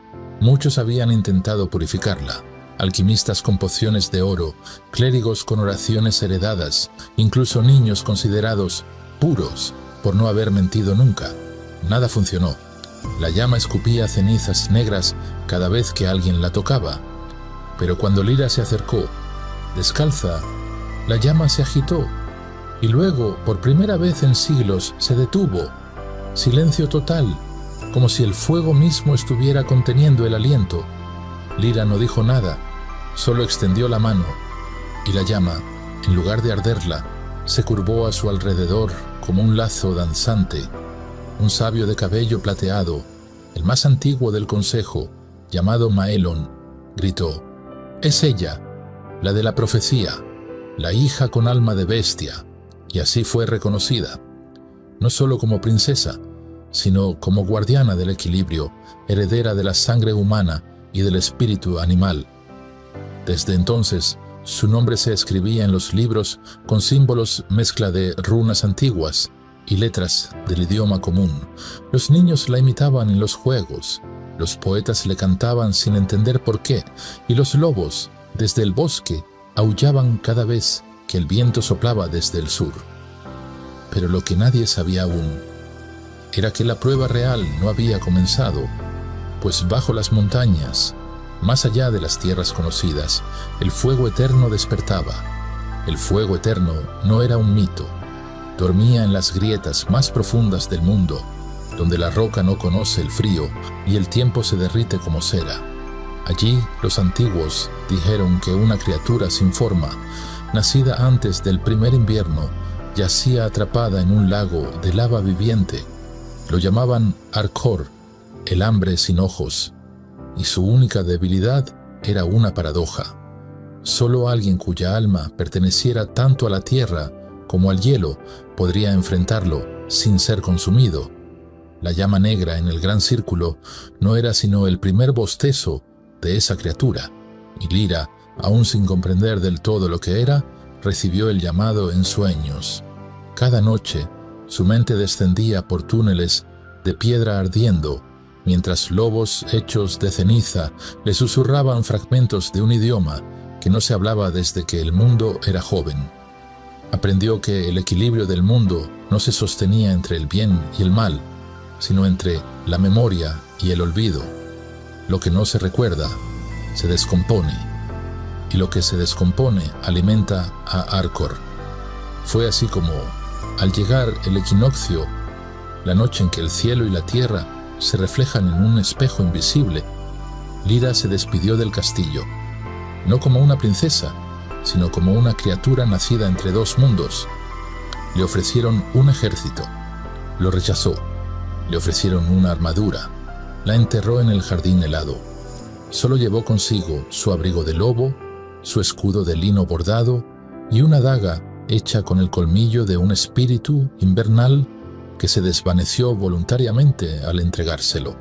Muchos habían intentado purificarla: alquimistas con pociones de oro, clérigos con oraciones heredadas, incluso niños considerados puros por no haber mentido nunca. Nada funcionó. La llama escupía cenizas negras cada vez que alguien la tocaba. Pero cuando Lira se acercó, descalza, la llama se agitó y luego, por primera vez en siglos, se detuvo. Silencio total, como si el fuego mismo estuviera conteniendo el aliento. Lira no dijo nada, solo extendió la mano, y la llama, en lugar de arderla, se curvó a su alrededor como un lazo danzante. Un sabio de cabello plateado, el más antiguo del consejo, llamado Maelon, gritó: «Es ella, la de la profecía, la hija con alma de bestia», y así fue reconocida, no solo como princesa, sino como guardiana del equilibrio, heredera de la sangre humana y del espíritu animal. Desde entonces, su nombre se escribía en los libros con símbolos mezcla de runas antiguas y letras del idioma común. Los niños la imitaban en los juegos, los poetas le cantaban sin entender por qué, y los lobos, desde el bosque, aullaban cada vez que el viento soplaba desde el sur. Pero lo que nadie sabía aún era que la prueba real no había comenzado, pues bajo las montañas, más allá de las tierras conocidas, el fuego eterno despertaba. El fuego eterno no era un mito. Dormía en las grietas más profundas del mundo, donde la roca no conoce el frío y el tiempo se derrite como cera. Allí los antiguos dijeron que una criatura sin forma, nacida antes del primer invierno, yacía atrapada en un lago de lava viviente. Lo llamaban Arcor, el hambre sin ojos, y su única debilidad era una paradoja. Solo alguien cuya alma perteneciera tanto a la tierra como al hielo podría enfrentarlo sin ser consumido. La llama negra en el gran círculo no era sino el primer bostezo de esa criatura, y Lira, aún sin comprender del todo lo que era, recibió el llamado en sueños. Cada noche, su mente descendía por túneles de piedra ardiendo, mientras lobos hechos de ceniza le susurraban fragmentos de un idioma que no se hablaba desde que el mundo era joven. Aprendió que el equilibrio del mundo no se sostenía entre el bien y el mal, sino entre la memoria y el olvido. Lo que no se recuerda se descompone, y lo que se descompone alimenta a Arcor. Fue así como, al llegar el equinoccio, la noche en que el cielo y la tierra se reflejan en un espejo invisible, Lyra se despidió del castillo, no como una princesa, sino como una criatura nacida entre dos mundos. Le ofrecieron un ejército, lo rechazó. Le ofrecieron una armadura, la enterró en el jardín helado. Solo llevó consigo su abrigo de lobo, su escudo de lino bordado y una daga hecha con el colmillo de un espíritu invernal que se desvaneció voluntariamente al entregárselo.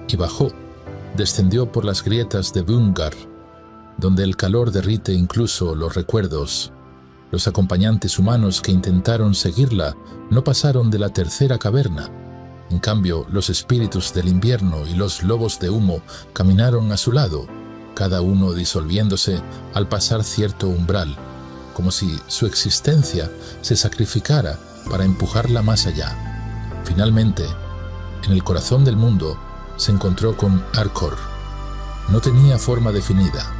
Y bajó, descendió por las grietas de Bungar, donde el calor derrite incluso los recuerdos. Los acompañantes humanos que intentaron seguirla no pasaron de la tercera caverna. En cambio, los espíritus del invierno y los lobos de humo caminaron a su lado, cada uno disolviéndose al pasar cierto umbral, como si su existencia se sacrificara para empujarla más allá. Finalmente, en el corazón del mundo, se encontró con Arcor. No tenía forma definida.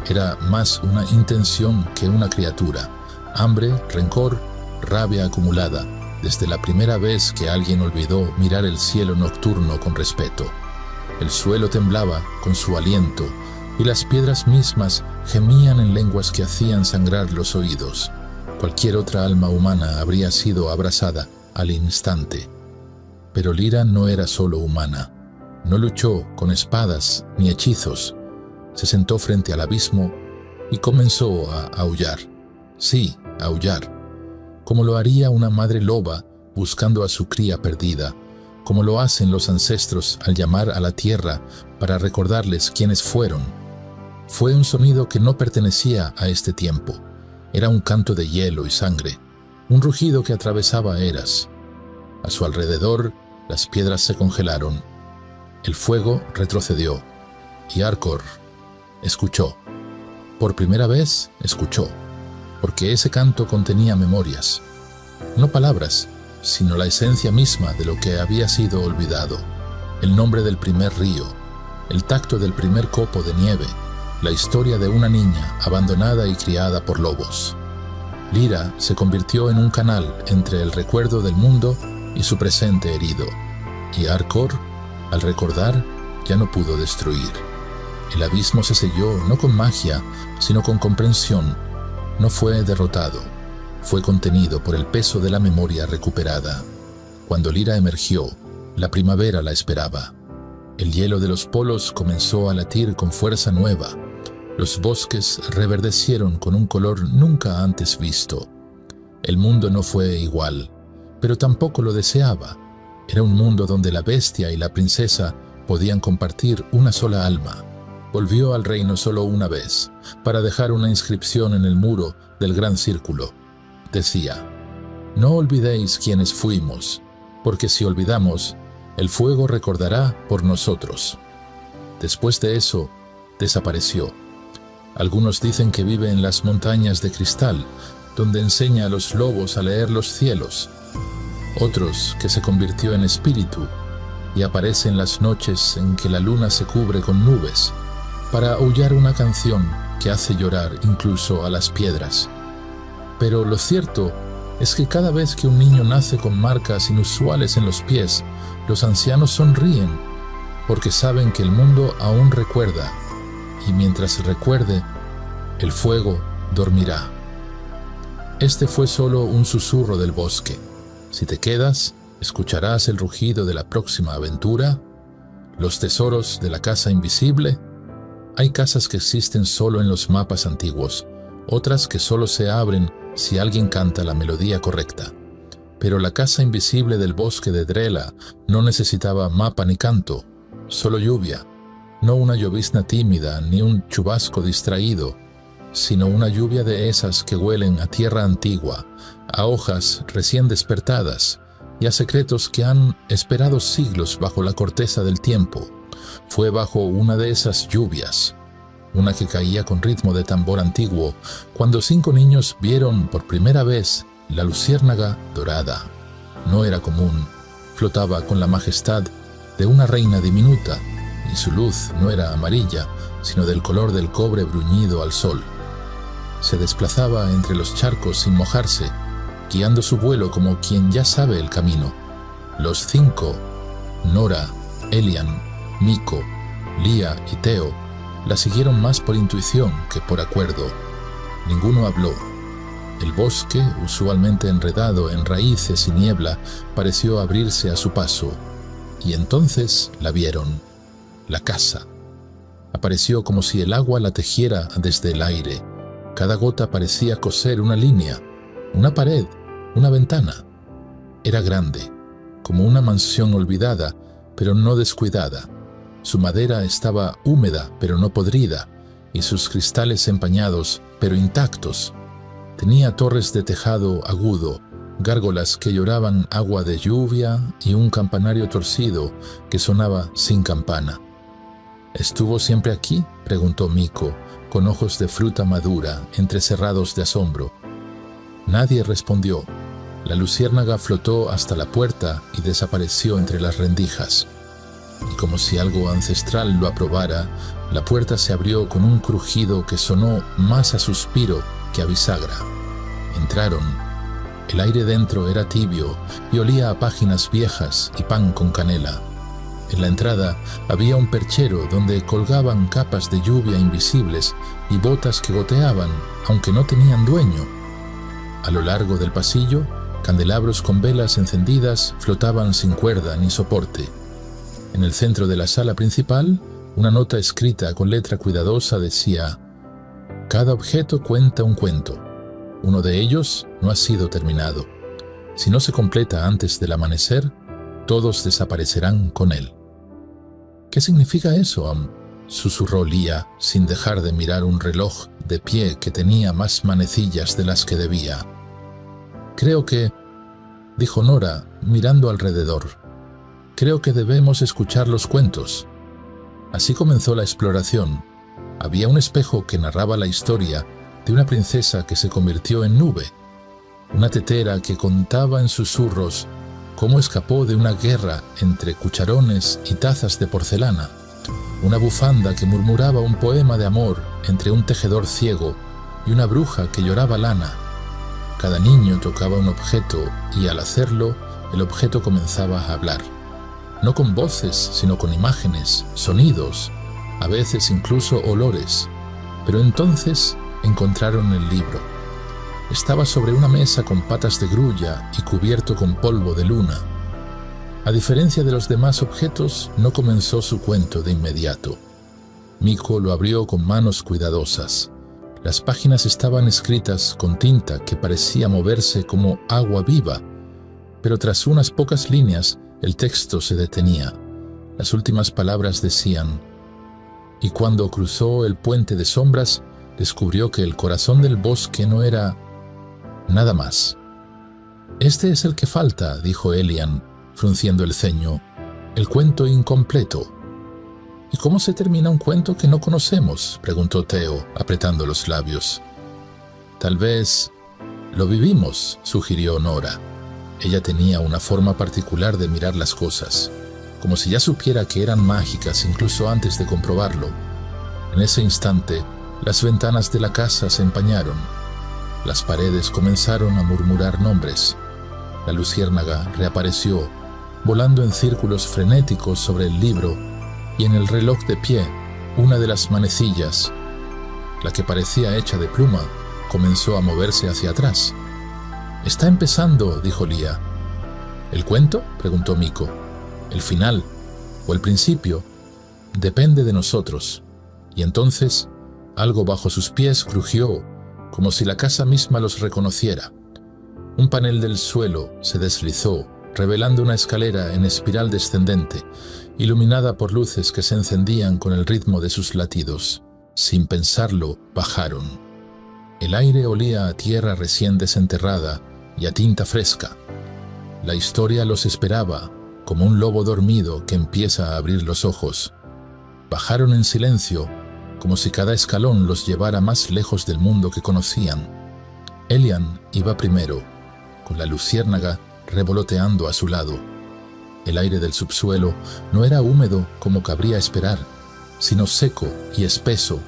Era más una intención que una criatura. Hambre, rencor, rabia acumulada, desde la primera vez que alguien olvidó mirar el cielo nocturno con respeto. El suelo temblaba con su aliento y las piedras mismas gemían en lenguas que hacían sangrar los oídos. Cualquier otra alma humana habría sido abrasada al instante. Pero Lyra no era solo humana. No luchó con espadas ni hechizos. Se sentó frente al abismo y comenzó a aullar. Sí, a aullar. Como lo haría una madre loba buscando a su cría perdida, como lo hacen los ancestros al llamar a la tierra para recordarles quiénes fueron. Fue un sonido que no pertenecía a este tiempo. Era un canto de hielo y sangre, un rugido que atravesaba eras. A su alrededor, las piedras se congelaron. El fuego retrocedió, y Arcor escuchó. Por primera vez escuchó, porque ese canto contenía memorias. No palabras, sino la esencia misma de lo que había sido olvidado. El nombre del primer río, el tacto del primer copo de nieve, la historia de una niña abandonada y criada por lobos. Lyra se convirtió en un canal entre el recuerdo del mundo y su presente herido, y Arcor, al recordar, ya no pudo destruir. El abismo se selló no con magia, sino con comprensión. No fue derrotado, fue contenido por el peso de la memoria recuperada. Cuando Lyra emergió, la primavera la esperaba. El hielo de los polos comenzó a latir con fuerza nueva. Los bosques reverdecieron con un color nunca antes visto. El mundo no fue igual, pero tampoco lo deseaba. Era un mundo donde la bestia y la princesa podían compartir una sola alma. Volvió al reino solo una vez, para dejar una inscripción en el muro del gran círculo. Decía: «No olvidéis quiénes fuimos, porque si olvidamos, el fuego recordará por nosotros». Después de eso, desapareció. Algunos dicen que vive en las montañas de cristal, donde enseña a los lobos a leer los cielos. Otros que se convirtió en espíritu y aparece en las noches en que la luna se cubre con nubes, para aullar una canción que hace llorar incluso a las piedras. Pero lo cierto es que cada vez que un niño nace con marcas inusuales en los pies, los ancianos sonríen, porque saben que el mundo aún recuerda, y mientras recuerde, el fuego dormirá. Este fue solo un susurro del bosque. Si te quedas, escucharás el rugido de la próxima aventura, los tesoros de la casa invisible. Hay casas que existen solo en los mapas antiguos, otras que solo se abren si alguien canta la melodía correcta. Pero la casa invisible del bosque de Drela no necesitaba mapa ni canto, solo lluvia. No una llovizna tímida ni un chubasco distraído, sino una lluvia de esas que huelen a tierra antigua, a hojas recién despertadas y a secretos que han esperado siglos bajo la corteza del tiempo. Fue bajo una de esas lluvias, una que caía con ritmo de tambor antiguo, cuando 5 niños vieron por primera vez la luciérnaga dorada. No era común, flotaba con la majestad de una reina diminuta, y su luz no era amarilla, sino del color del cobre bruñido al sol. Se desplazaba entre los charcos sin mojarse, guiando su vuelo como quien ya sabe el camino. Los 5, Nora, Elian, Mikko, Lía y Teo, la siguieron más por intuición que por acuerdo. Ninguno habló. El bosque, usualmente enredado en raíces y niebla, pareció abrirse a su paso. Y entonces la vieron. La casa. Apareció como si el agua la tejiera desde el aire. Cada gota parecía coser una línea, una pared, una ventana. Era grande, como una mansión olvidada, pero no descuidada. Su madera estaba húmeda, pero no podrida, y sus cristales empañados, pero intactos. Tenía torres de tejado agudo, gárgolas que lloraban agua de lluvia y un campanario torcido que sonaba sin campana. ¿Estuvo siempre aquí?, preguntó Mikko, con ojos de fruta madura, entrecerrados de asombro. Nadie respondió. La luciérnaga flotó hasta la puerta y desapareció entre las rendijas. Y como si algo ancestral lo aprobara, la puerta se abrió con un crujido que sonó más a suspiro que a bisagra. Entraron. El aire dentro era tibio y olía a páginas viejas y pan con canela. En la entrada había un perchero donde colgaban capas de lluvia invisibles y botas que goteaban, aunque no tenían dueño. A lo largo del pasillo, candelabros con velas encendidas flotaban sin cuerda ni soporte. En el centro de la sala principal, una nota escrita con letra cuidadosa decía: «Cada objeto cuenta un cuento. Uno de ellos no ha sido terminado. Si no se completa antes del amanecer, todos desaparecerán con él». «¿Qué significa eso, Am?», susurró Lía, sin dejar de mirar un reloj de pie que tenía más manecillas de las que debía. «Creo que», dijo Nora, mirando alrededor, «creo que debemos escuchar los cuentos». Así comenzó la exploración. Había un espejo que narraba la historia de una princesa que se convirtió en nube, una tetera que contaba en susurros cómo escapó de una guerra entre cucharones y tazas de porcelana, una bufanda que murmuraba un poema de amor entre un tejedor ciego y una bruja que lloraba lana. Cada niño tocaba un objeto y al hacerlo, el objeto comenzaba a hablar. No con voces, sino con imágenes, sonidos, a veces incluso olores. Pero entonces encontraron el libro. Estaba sobre una mesa con patas de grulla y cubierto con polvo de luna. A diferencia de los demás objetos, no comenzó su cuento de inmediato. Mikko lo abrió con manos cuidadosas. Las páginas estaban escritas con tinta que parecía moverse como agua viva, pero tras unas pocas líneas el texto se detenía. Las últimas palabras decían: «Y cuando cruzó el puente de sombras, descubrió que el corazón del bosque no era nada más». «Este es el que falta», dijo Elian, frunciendo el ceño. «El cuento incompleto». «¿Y cómo se termina un cuento que no conocemos?», preguntó Teo, apretando los labios. «Tal vez lo vivimos», sugirió Nora. Ella tenía una forma particular de mirar las cosas, como si ya supiera que eran mágicas incluso antes de comprobarlo. En ese instante, las ventanas de la casa se empañaron. Las paredes comenzaron a murmurar nombres. La luciérnaga reapareció, volando en círculos frenéticos sobre el libro, y en el reloj de pie, una de las manecillas, la que parecía hecha de pluma, comenzó a moverse hacia atrás. «Está empezando», dijo Lía. «¿El cuento?», preguntó Mikko. «El final, o el principio, depende de nosotros». Y entonces, algo bajo sus pies crujió, como si la casa misma los reconociera. Un panel del suelo se deslizó, revelando una escalera en espiral descendente, iluminada por luces que se encendían con el ritmo de sus latidos. Sin pensarlo, bajaron. El aire olía a tierra recién desenterrada y a tinta fresca. La historia los esperaba, como un lobo dormido que empieza a abrir los ojos. Bajaron en silencio, como si cada escalón los llevara más lejos del mundo que conocían. Elian iba primero, con la luciérnaga revoloteando a su lado. El aire del subsuelo no era húmedo como cabría esperar, sino seco y espeso,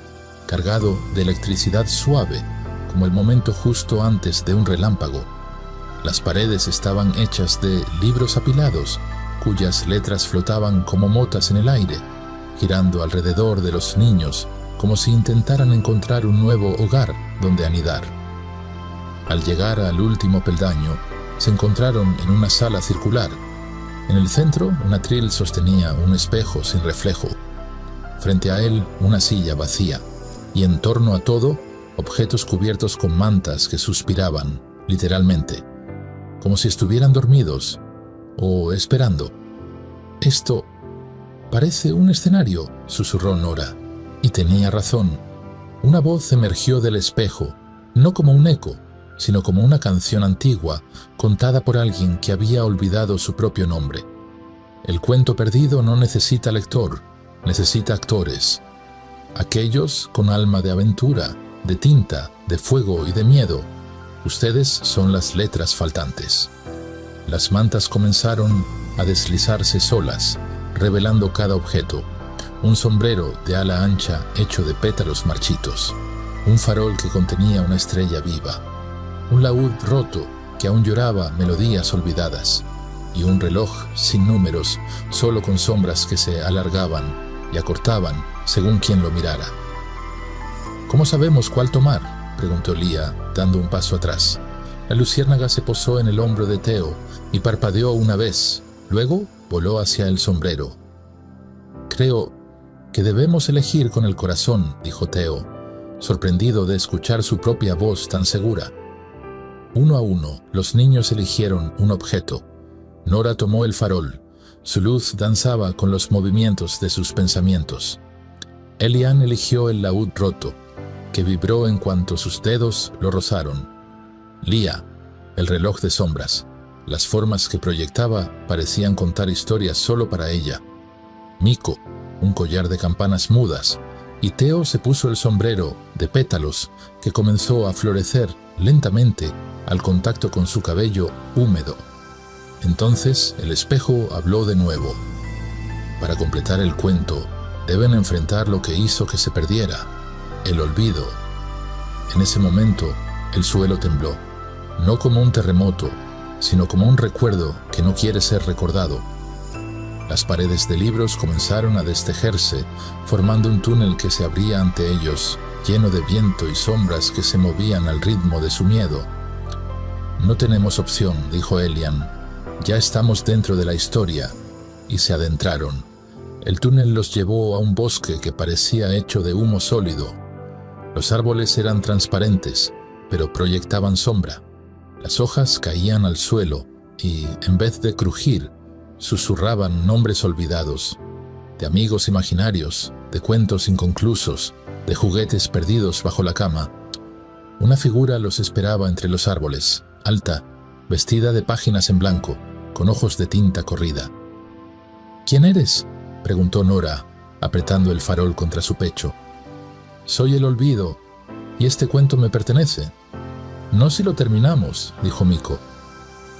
cargado de electricidad suave, como el momento justo antes de un relámpago. Las paredes estaban hechas de libros apilados, cuyas letras flotaban como motas en el aire, girando alrededor de los niños, como si intentaran encontrar un nuevo hogar donde anidar. Al llegar al último peldaño, se encontraron en una sala circular. En el centro, un atril sostenía un espejo sin reflejo. Frente a él, una silla vacía, y en torno a todo, objetos cubiertos con mantas que suspiraban, literalmente, como si estuvieran dormidos o esperando. «Esto parece un escenario», susurró Nora, y tenía razón. Una voz emergió del espejo, no como un eco, sino como una canción antigua contada por alguien que había olvidado su propio nombre. El cuento perdido no necesita lector, necesita actores. Aquellos con alma de aventura, de tinta, de fuego y de miedo. Ustedes son las letras faltantes. Las mantas comenzaron a deslizarse solas, revelando cada objeto. Un sombrero de ala ancha hecho de pétalos marchitos. Un farol que contenía una estrella viva. Un laúd roto que aún lloraba melodías olvidadas. Y un reloj sin números, solo con sombras que se alargaban y acortaban según quien lo mirara. «¿Cómo sabemos cuál tomar?», preguntó Lía, dando un paso atrás. La luciérnaga se posó en el hombro de Theo y parpadeó una vez, luego voló hacia el sombrero. «Creo que debemos elegir con el corazón», dijo Theo, sorprendido de escuchar su propia voz tan segura. Uno a uno, los niños eligieron un objeto. Nora tomó el farol. Su luz danzaba con los movimientos de sus pensamientos. Elian eligió el laúd roto, que vibró en cuanto sus dedos lo rozaron. Lía, el reloj de sombras. Las formas que proyectaba parecían contar historias solo para ella. Miko, un collar de campanas mudas, y Theo se puso el sombrero de pétalos que comenzó a florecer lentamente al contacto con su cabello húmedo. Entonces el espejo habló de nuevo. Para completar el cuento, deben enfrentar lo que hizo que se perdiera, el olvido. En ese momento, el suelo tembló, no como un terremoto, sino como un recuerdo que no quiere ser recordado. Las paredes de libros comenzaron a destejerse, formando un túnel que se abría ante ellos, lleno de viento y sombras que se movían al ritmo de su miedo. «No tenemos opción», dijo Elian. «Ya estamos dentro de la historia», y se adentraron. El túnel los llevó a un bosque que parecía hecho de humo sólido. Los árboles eran transparentes, pero proyectaban sombra. Las hojas caían al suelo y, en vez de crujir, susurraban nombres olvidados, de amigos imaginarios, de cuentos inconclusos, de juguetes perdidos bajo la cama. Una figura los esperaba entre los árboles, alta, vestida de páginas en blanco, con ojos de tinta corrida. «¿Quién eres?», preguntó Nora, apretando el farol contra su pecho. «Soy el olvido, y este cuento me pertenece». «No si lo terminamos», dijo Miko.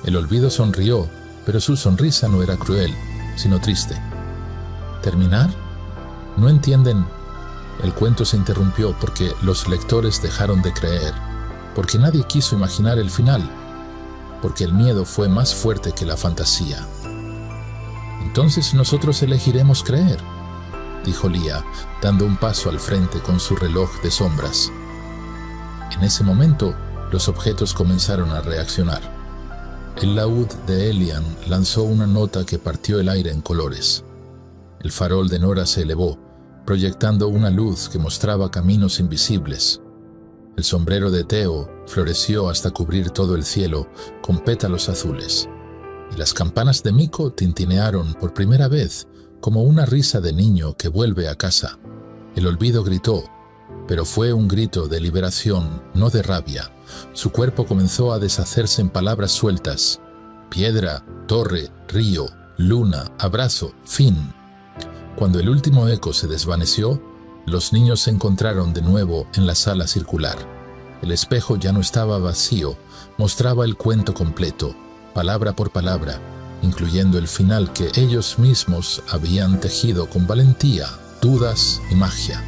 El olvido sonrió, pero su sonrisa no era cruel, sino triste. «¿Terminar? ¿No entienden?» El cuento se interrumpió porque los lectores dejaron de creer, porque nadie quiso imaginar el final, porque el miedo fue más fuerte que la fantasía. «Entonces nosotros elegiremos creer», dijo Lía, dando un paso al frente con su reloj de sombras. En ese momento, los objetos comenzaron a reaccionar. El laúd de Elian lanzó una nota que partió el aire en colores. El farol de Nora se elevó, proyectando una luz que mostraba caminos invisibles. El sombrero de Theo floreció hasta cubrir todo el cielo con pétalos azules, y las campanas de Miko tintinearon por primera vez como una risa de niño que vuelve a casa. El olvido gritó, pero fue un grito de liberación, no de rabia. Su cuerpo comenzó a deshacerse en palabras sueltas. Piedra, torre, río, luna, abrazo, fin. Cuando el último eco se desvaneció, los niños se encontraron de nuevo en la sala circular. El espejo ya no estaba vacío, mostraba el cuento completo, palabra por palabra, incluyendo el final que ellos mismos habían tejido con valentía, dudas y magia.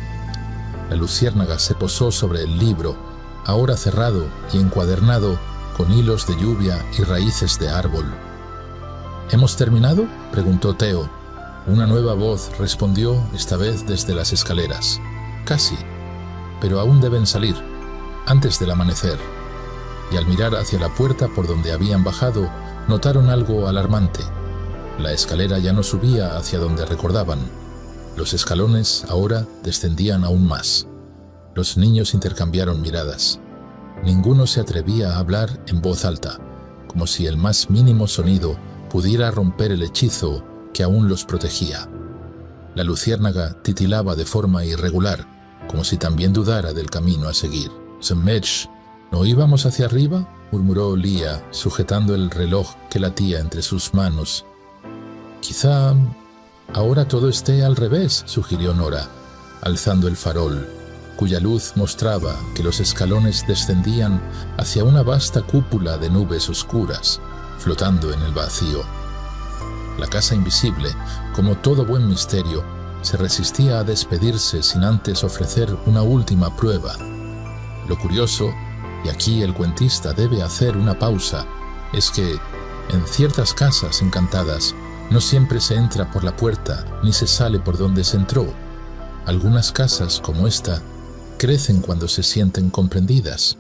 La luciérnaga se posó sobre el libro, ahora cerrado y encuadernado con hilos de lluvia y raíces de árbol. ¿Hemos terminado?, preguntó Theo. Una nueva voz respondió, esta vez desde las escaleras. Casi, pero aún deben salir, antes del amanecer. Y al mirar hacia la puerta por donde habían bajado, notaron algo alarmante. La escalera ya no subía hacia donde recordaban. Los escalones ahora descendían aún más. Los niños intercambiaron miradas. Ninguno se atrevía a hablar en voz alta, como si el más mínimo sonido pudiera romper el hechizo que aún los protegía. La luciérnaga titilaba de forma irregular, como si también dudara del camino a seguir. «Semmech, ¿no íbamos hacia arriba?», murmuró Lia, sujetando el reloj que latía entre sus manos. «Quizá ahora todo esté al revés», sugirió Nora, alzando el farol, cuya luz mostraba que los escalones descendían hacia una vasta cúpula de nubes oscuras, flotando en el vacío. La casa invisible, como todo buen misterio, se resistía a despedirse sin antes ofrecer una última prueba. Lo curioso, y aquí el cuentista debe hacer una pausa, es que, en ciertas casas encantadas, no siempre se entra por la puerta ni se sale por donde se entró. Algunas casas, como esta, crecen cuando se sienten comprendidas,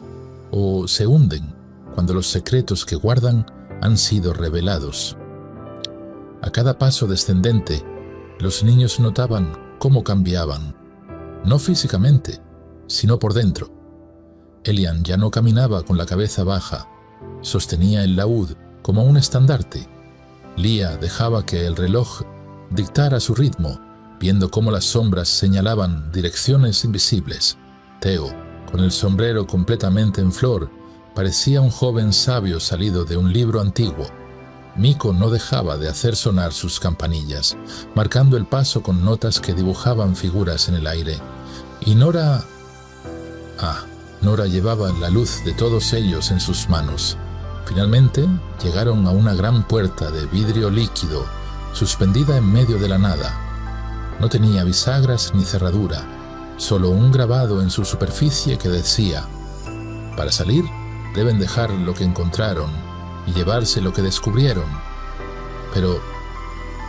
o se hunden cuando los secretos que guardan han sido revelados. A cada paso descendente, los niños notaban cómo cambiaban, no físicamente, sino por dentro. Elian ya no caminaba con la cabeza baja, sostenía el laúd como un estandarte. Lia dejaba que el reloj dictara su ritmo, viendo cómo las sombras señalaban direcciones invisibles. Theo, con el sombrero completamente en flor, parecía un joven sabio salido de un libro antiguo. Miko no dejaba de hacer sonar sus campanillas, marcando el paso con notas que dibujaban figuras en el aire. Y Nora llevaba la luz de todos ellos en sus manos. Finalmente llegaron a una gran puerta de vidrio líquido, suspendida en medio de la nada. No tenía bisagras ni cerradura, solo un grabado en su superficie que decía: «Para salir, deben dejar lo que encontraron y llevarse lo que descubrieron». «Pero,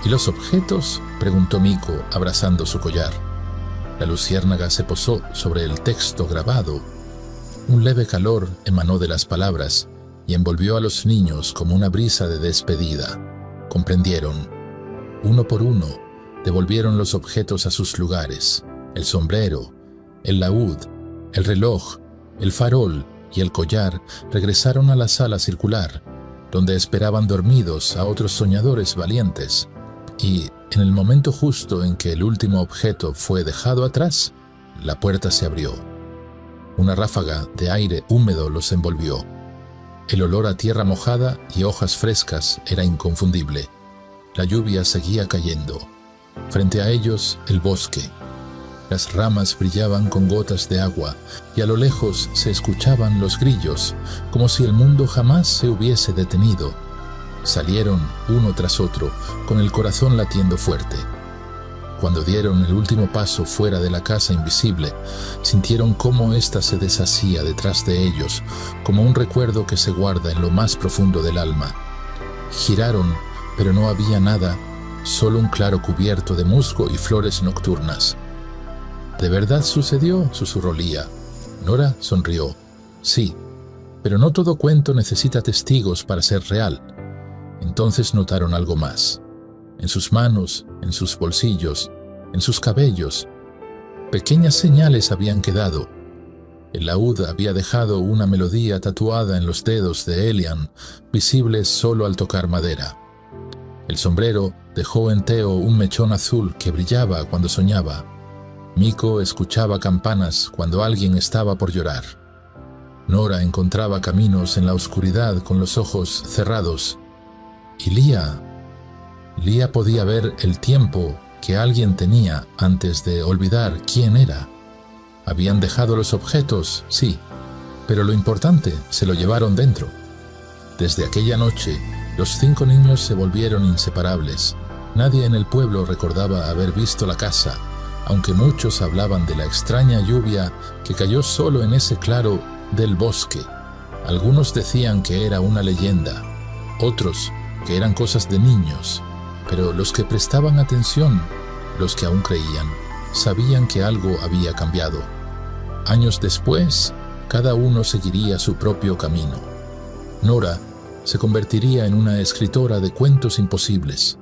¿y los objetos?», preguntó Miko, abrazando su collar. La luciérnaga se posó sobre el texto grabado. Un leve calor emanó de las palabras y envolvió a los niños como una brisa de despedida. Comprendieron. Uno por uno, devolvieron los objetos a sus lugares: el sombrero, el laúd, el reloj, el farol y el collar regresaron a la sala circular, donde esperaban dormidos a otros soñadores valientes. Y, en el momento justo en que el último objeto fue dejado atrás, la puerta se abrió. Una ráfaga de aire húmedo los envolvió. El olor a tierra mojada y hojas frescas era inconfundible. La lluvia seguía cayendo. Frente a ellos, el bosque. Las ramas brillaban con gotas de agua y a lo lejos se escuchaban los grillos, como si el mundo jamás se hubiese detenido. Salieron uno tras otro, con el corazón latiendo fuerte. Cuando dieron el último paso fuera de la casa invisible, sintieron cómo ésta se deshacía detrás de ellos, como un recuerdo que se guarda en lo más profundo del alma. Giraron, pero no había nada, solo un claro cubierto de musgo y flores nocturnas. «¿De verdad sucedió?», susurró Lia. Nora sonrió. «Sí, pero no todo cuento necesita testigos para ser real». Entonces notaron algo más. En sus manos, en sus bolsillos, en sus cabellos, pequeñas señales habían quedado. El laúd había dejado una melodía tatuada en los dedos de Elian, visible solo al tocar madera. El sombrero dejó en Theo un mechón azul que brillaba cuando soñaba. Miko escuchaba campanas cuando alguien estaba por llorar. Nora encontraba caminos en la oscuridad con los ojos cerrados. Y Lía podía ver el tiempo que alguien tenía antes de olvidar quién era. Habían dejado los objetos, sí, pero lo importante se lo llevaron dentro. Desde aquella noche, los 5 niños se volvieron inseparables. Nadie en el pueblo recordaba haber visto la casa, aunque muchos hablaban de la extraña lluvia que cayó solo en ese claro del bosque. Algunos decían que era una leyenda, otros que eran cosas de niños, pero los que prestaban atención, los que aún creían, sabían que algo había cambiado. Años después, cada uno seguiría su propio camino. Nora se convertiría en una escritora de cuentos imposibles.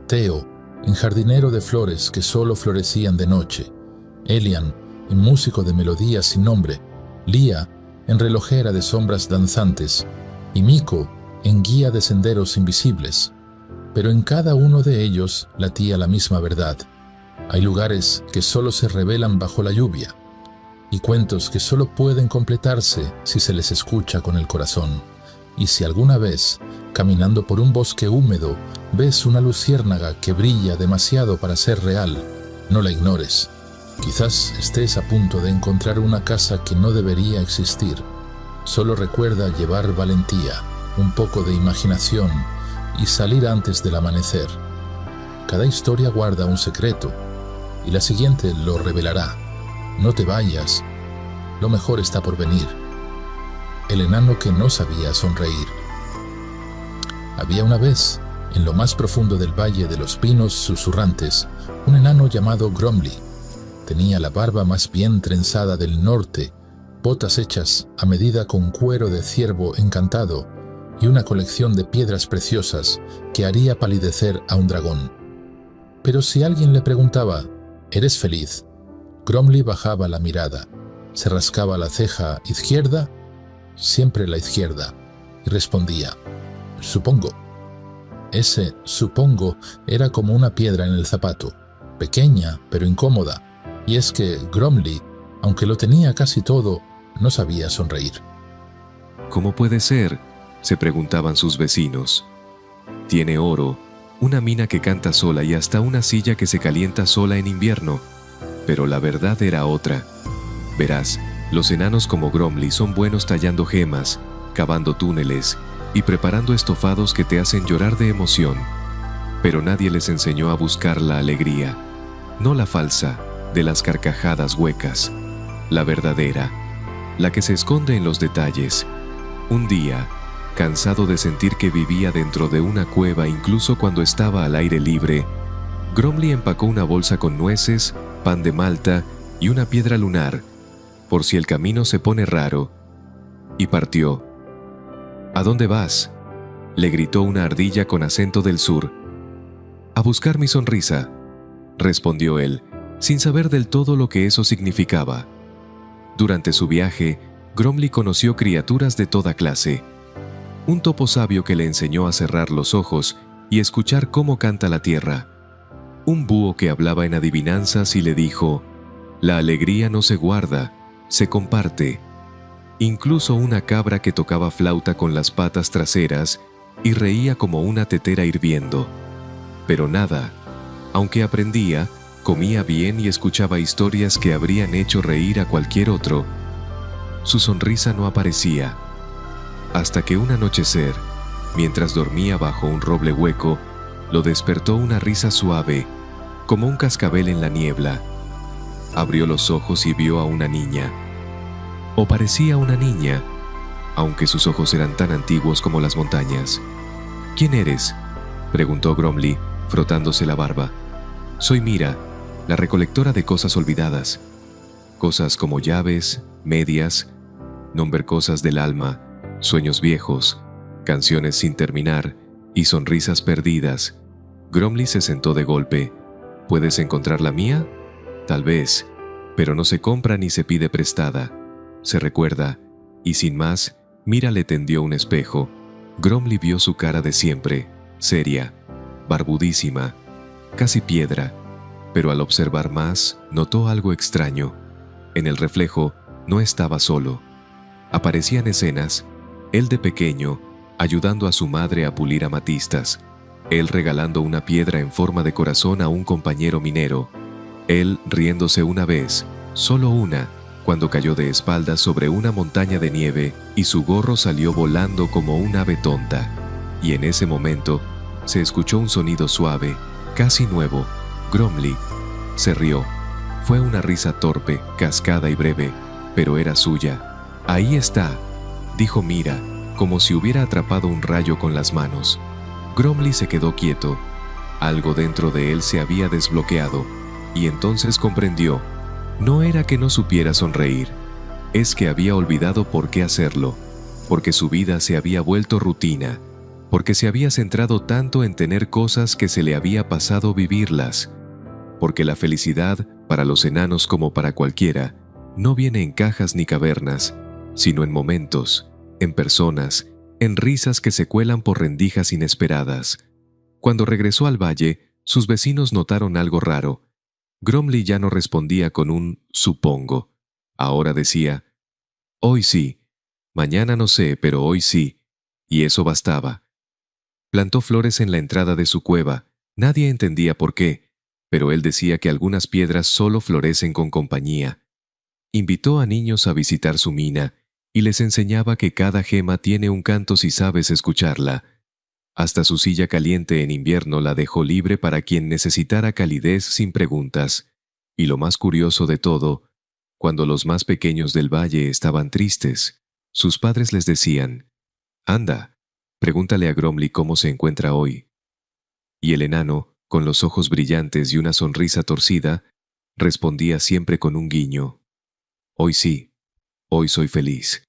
Theo, en jardinero de flores que solo florecían de noche. Elian, en músico de melodías sin nombre. Lía, en relojera de sombras danzantes. Y Miko, en guía de senderos invisibles. Pero en cada uno de ellos latía la misma verdad. Hay lugares que solo se revelan bajo la lluvia, y cuentos que solo pueden completarse si se les escucha con el corazón. Y si alguna vez, caminando por un bosque húmedo, ves una luciérnaga que brilla demasiado para ser real, no la ignores. Quizás estés a punto de encontrar una casa que no debería existir. Solo recuerda llevar valentía, un poco de imaginación y salir antes del amanecer. Cada historia guarda un secreto, y la siguiente lo revelará. No te vayas, lo mejor está por venir. El enano que no sabía sonreír. Había una vez, en lo más profundo del Valle de los Pinos Susurrantes, un enano llamado Gromly. Tenía la barba más bien trenzada del norte, botas hechas a medida con cuero de ciervo encantado y una colección de piedras preciosas que haría palidecer a un dragón. Pero si alguien le preguntaba, ¿eres feliz?, Gromly bajaba la mirada, se rascaba la ceja izquierda, siempre la izquierda, y respondía, supongo. Ese supongo era como una piedra en el zapato, pequeña pero incómoda, y es que Gromly, aunque lo tenía casi todo, no sabía sonreír.
¿Cómo puede ser?, se preguntaban sus vecinos. Tiene oro, una mina que canta sola y hasta una silla que se calienta sola en invierno. Pero la verdad era otra. Verás, los enanos como Gromly son buenos tallando gemas, cavando túneles y preparando estofados que te hacen llorar de emoción. Pero nadie les enseñó a buscar la alegría, no la falsa, de las carcajadas huecas, la verdadera, la que se esconde en los detalles. Un día, cansado de sentir que vivía dentro de una cueva incluso cuando estaba al aire libre, Gromly empacó una bolsa con nueces, pan de malta y una piedra lunar, por si el camino se pone raro, y partió. ¿A dónde vas?, le gritó una ardilla con acento del sur. A buscar mi sonrisa, respondió él, sin saber del todo lo que eso significaba. Durante su viaje, Gromly conoció criaturas de toda clase. Un topo sabio que le enseñó a cerrar los ojos y escuchar cómo canta la tierra. Un búho que hablaba en adivinanzas y le dijo, la alegría no se guarda, se comparte. Incluso una cabra que tocaba flauta con las patas traseras y reía como una tetera hirviendo. Pero nada, aunque aprendía, comía bien y escuchaba historias que habrían hecho reír a cualquier otro. Su sonrisa no aparecía. Hasta que un anochecer, mientras dormía bajo un roble hueco, lo despertó una risa suave, como un cascabel en la niebla. Abrió los ojos y vio a una niña. O parecía una niña, aunque sus ojos eran tan antiguos como las montañas. ¿Quién eres?, preguntó Gromly, frotándose la barba. Soy Mira, la recolectora de cosas olvidadas. Cosas como llaves, medias, nombre cosas del alma, sueños viejos, canciones sin terminar y sonrisas perdidas. Gromly se sentó de golpe. ¿Puedes encontrar la mía? Tal vez, pero no se compra ni se pide prestada. Se recuerda, y sin más, Mira le tendió un espejo. Gromly vio su cara de siempre, seria, barbudísima, casi piedra, pero al observar más, notó algo extraño. En el reflejo, no estaba solo. Aparecían escenas, él de pequeño, ayudando a su madre a pulir amatistas, él regalando una piedra en forma de corazón a un compañero minero, él riéndose una vez, solo una, cuando cayó de espaldas sobre una montaña de nieve y su gorro salió volando como un ave tonta. Y en ese momento se escuchó un sonido suave, casi nuevo. Gromly se rió. Fue una risa torpe, cascada y breve, pero era suya. «Ahí está», dijo Mira, como si hubiera atrapado un rayo con las manos. Gromly se quedó quieto. Algo dentro de él se había desbloqueado, y entonces comprendió. No era que no supiera sonreír, es que había olvidado por qué hacerlo, porque su vida se había vuelto rutina, porque se había centrado tanto en tener cosas que se le había pasado vivirlas, porque la felicidad, para los enanos como para cualquiera, no viene en cajas ni cavernas, sino en momentos, en personas, en risas que se cuelan por rendijas inesperadas. Cuando regresó al valle, sus vecinos notaron algo raro. Gromly ya no respondía con un «supongo». Ahora decía «hoy sí, mañana no sé, pero hoy sí», y eso bastaba. Plantó flores en la entrada de su cueva. Nadie entendía por qué, pero él decía que algunas piedras solo florecen con compañía. Invitó a niños a visitar su mina y les enseñaba que cada gema tiene un canto si sabes escucharla. Hasta su silla caliente en invierno la dejó libre para quien necesitara calidez sin preguntas. Y lo más curioso de todo, cuando los más pequeños del valle estaban tristes, sus padres les decían: «Anda, pregúntale a Gromly cómo se encuentra hoy». Y el enano, con los ojos brillantes y una sonrisa torcida, respondía siempre con un guiño: «Hoy sí, hoy soy feliz».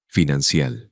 Financial.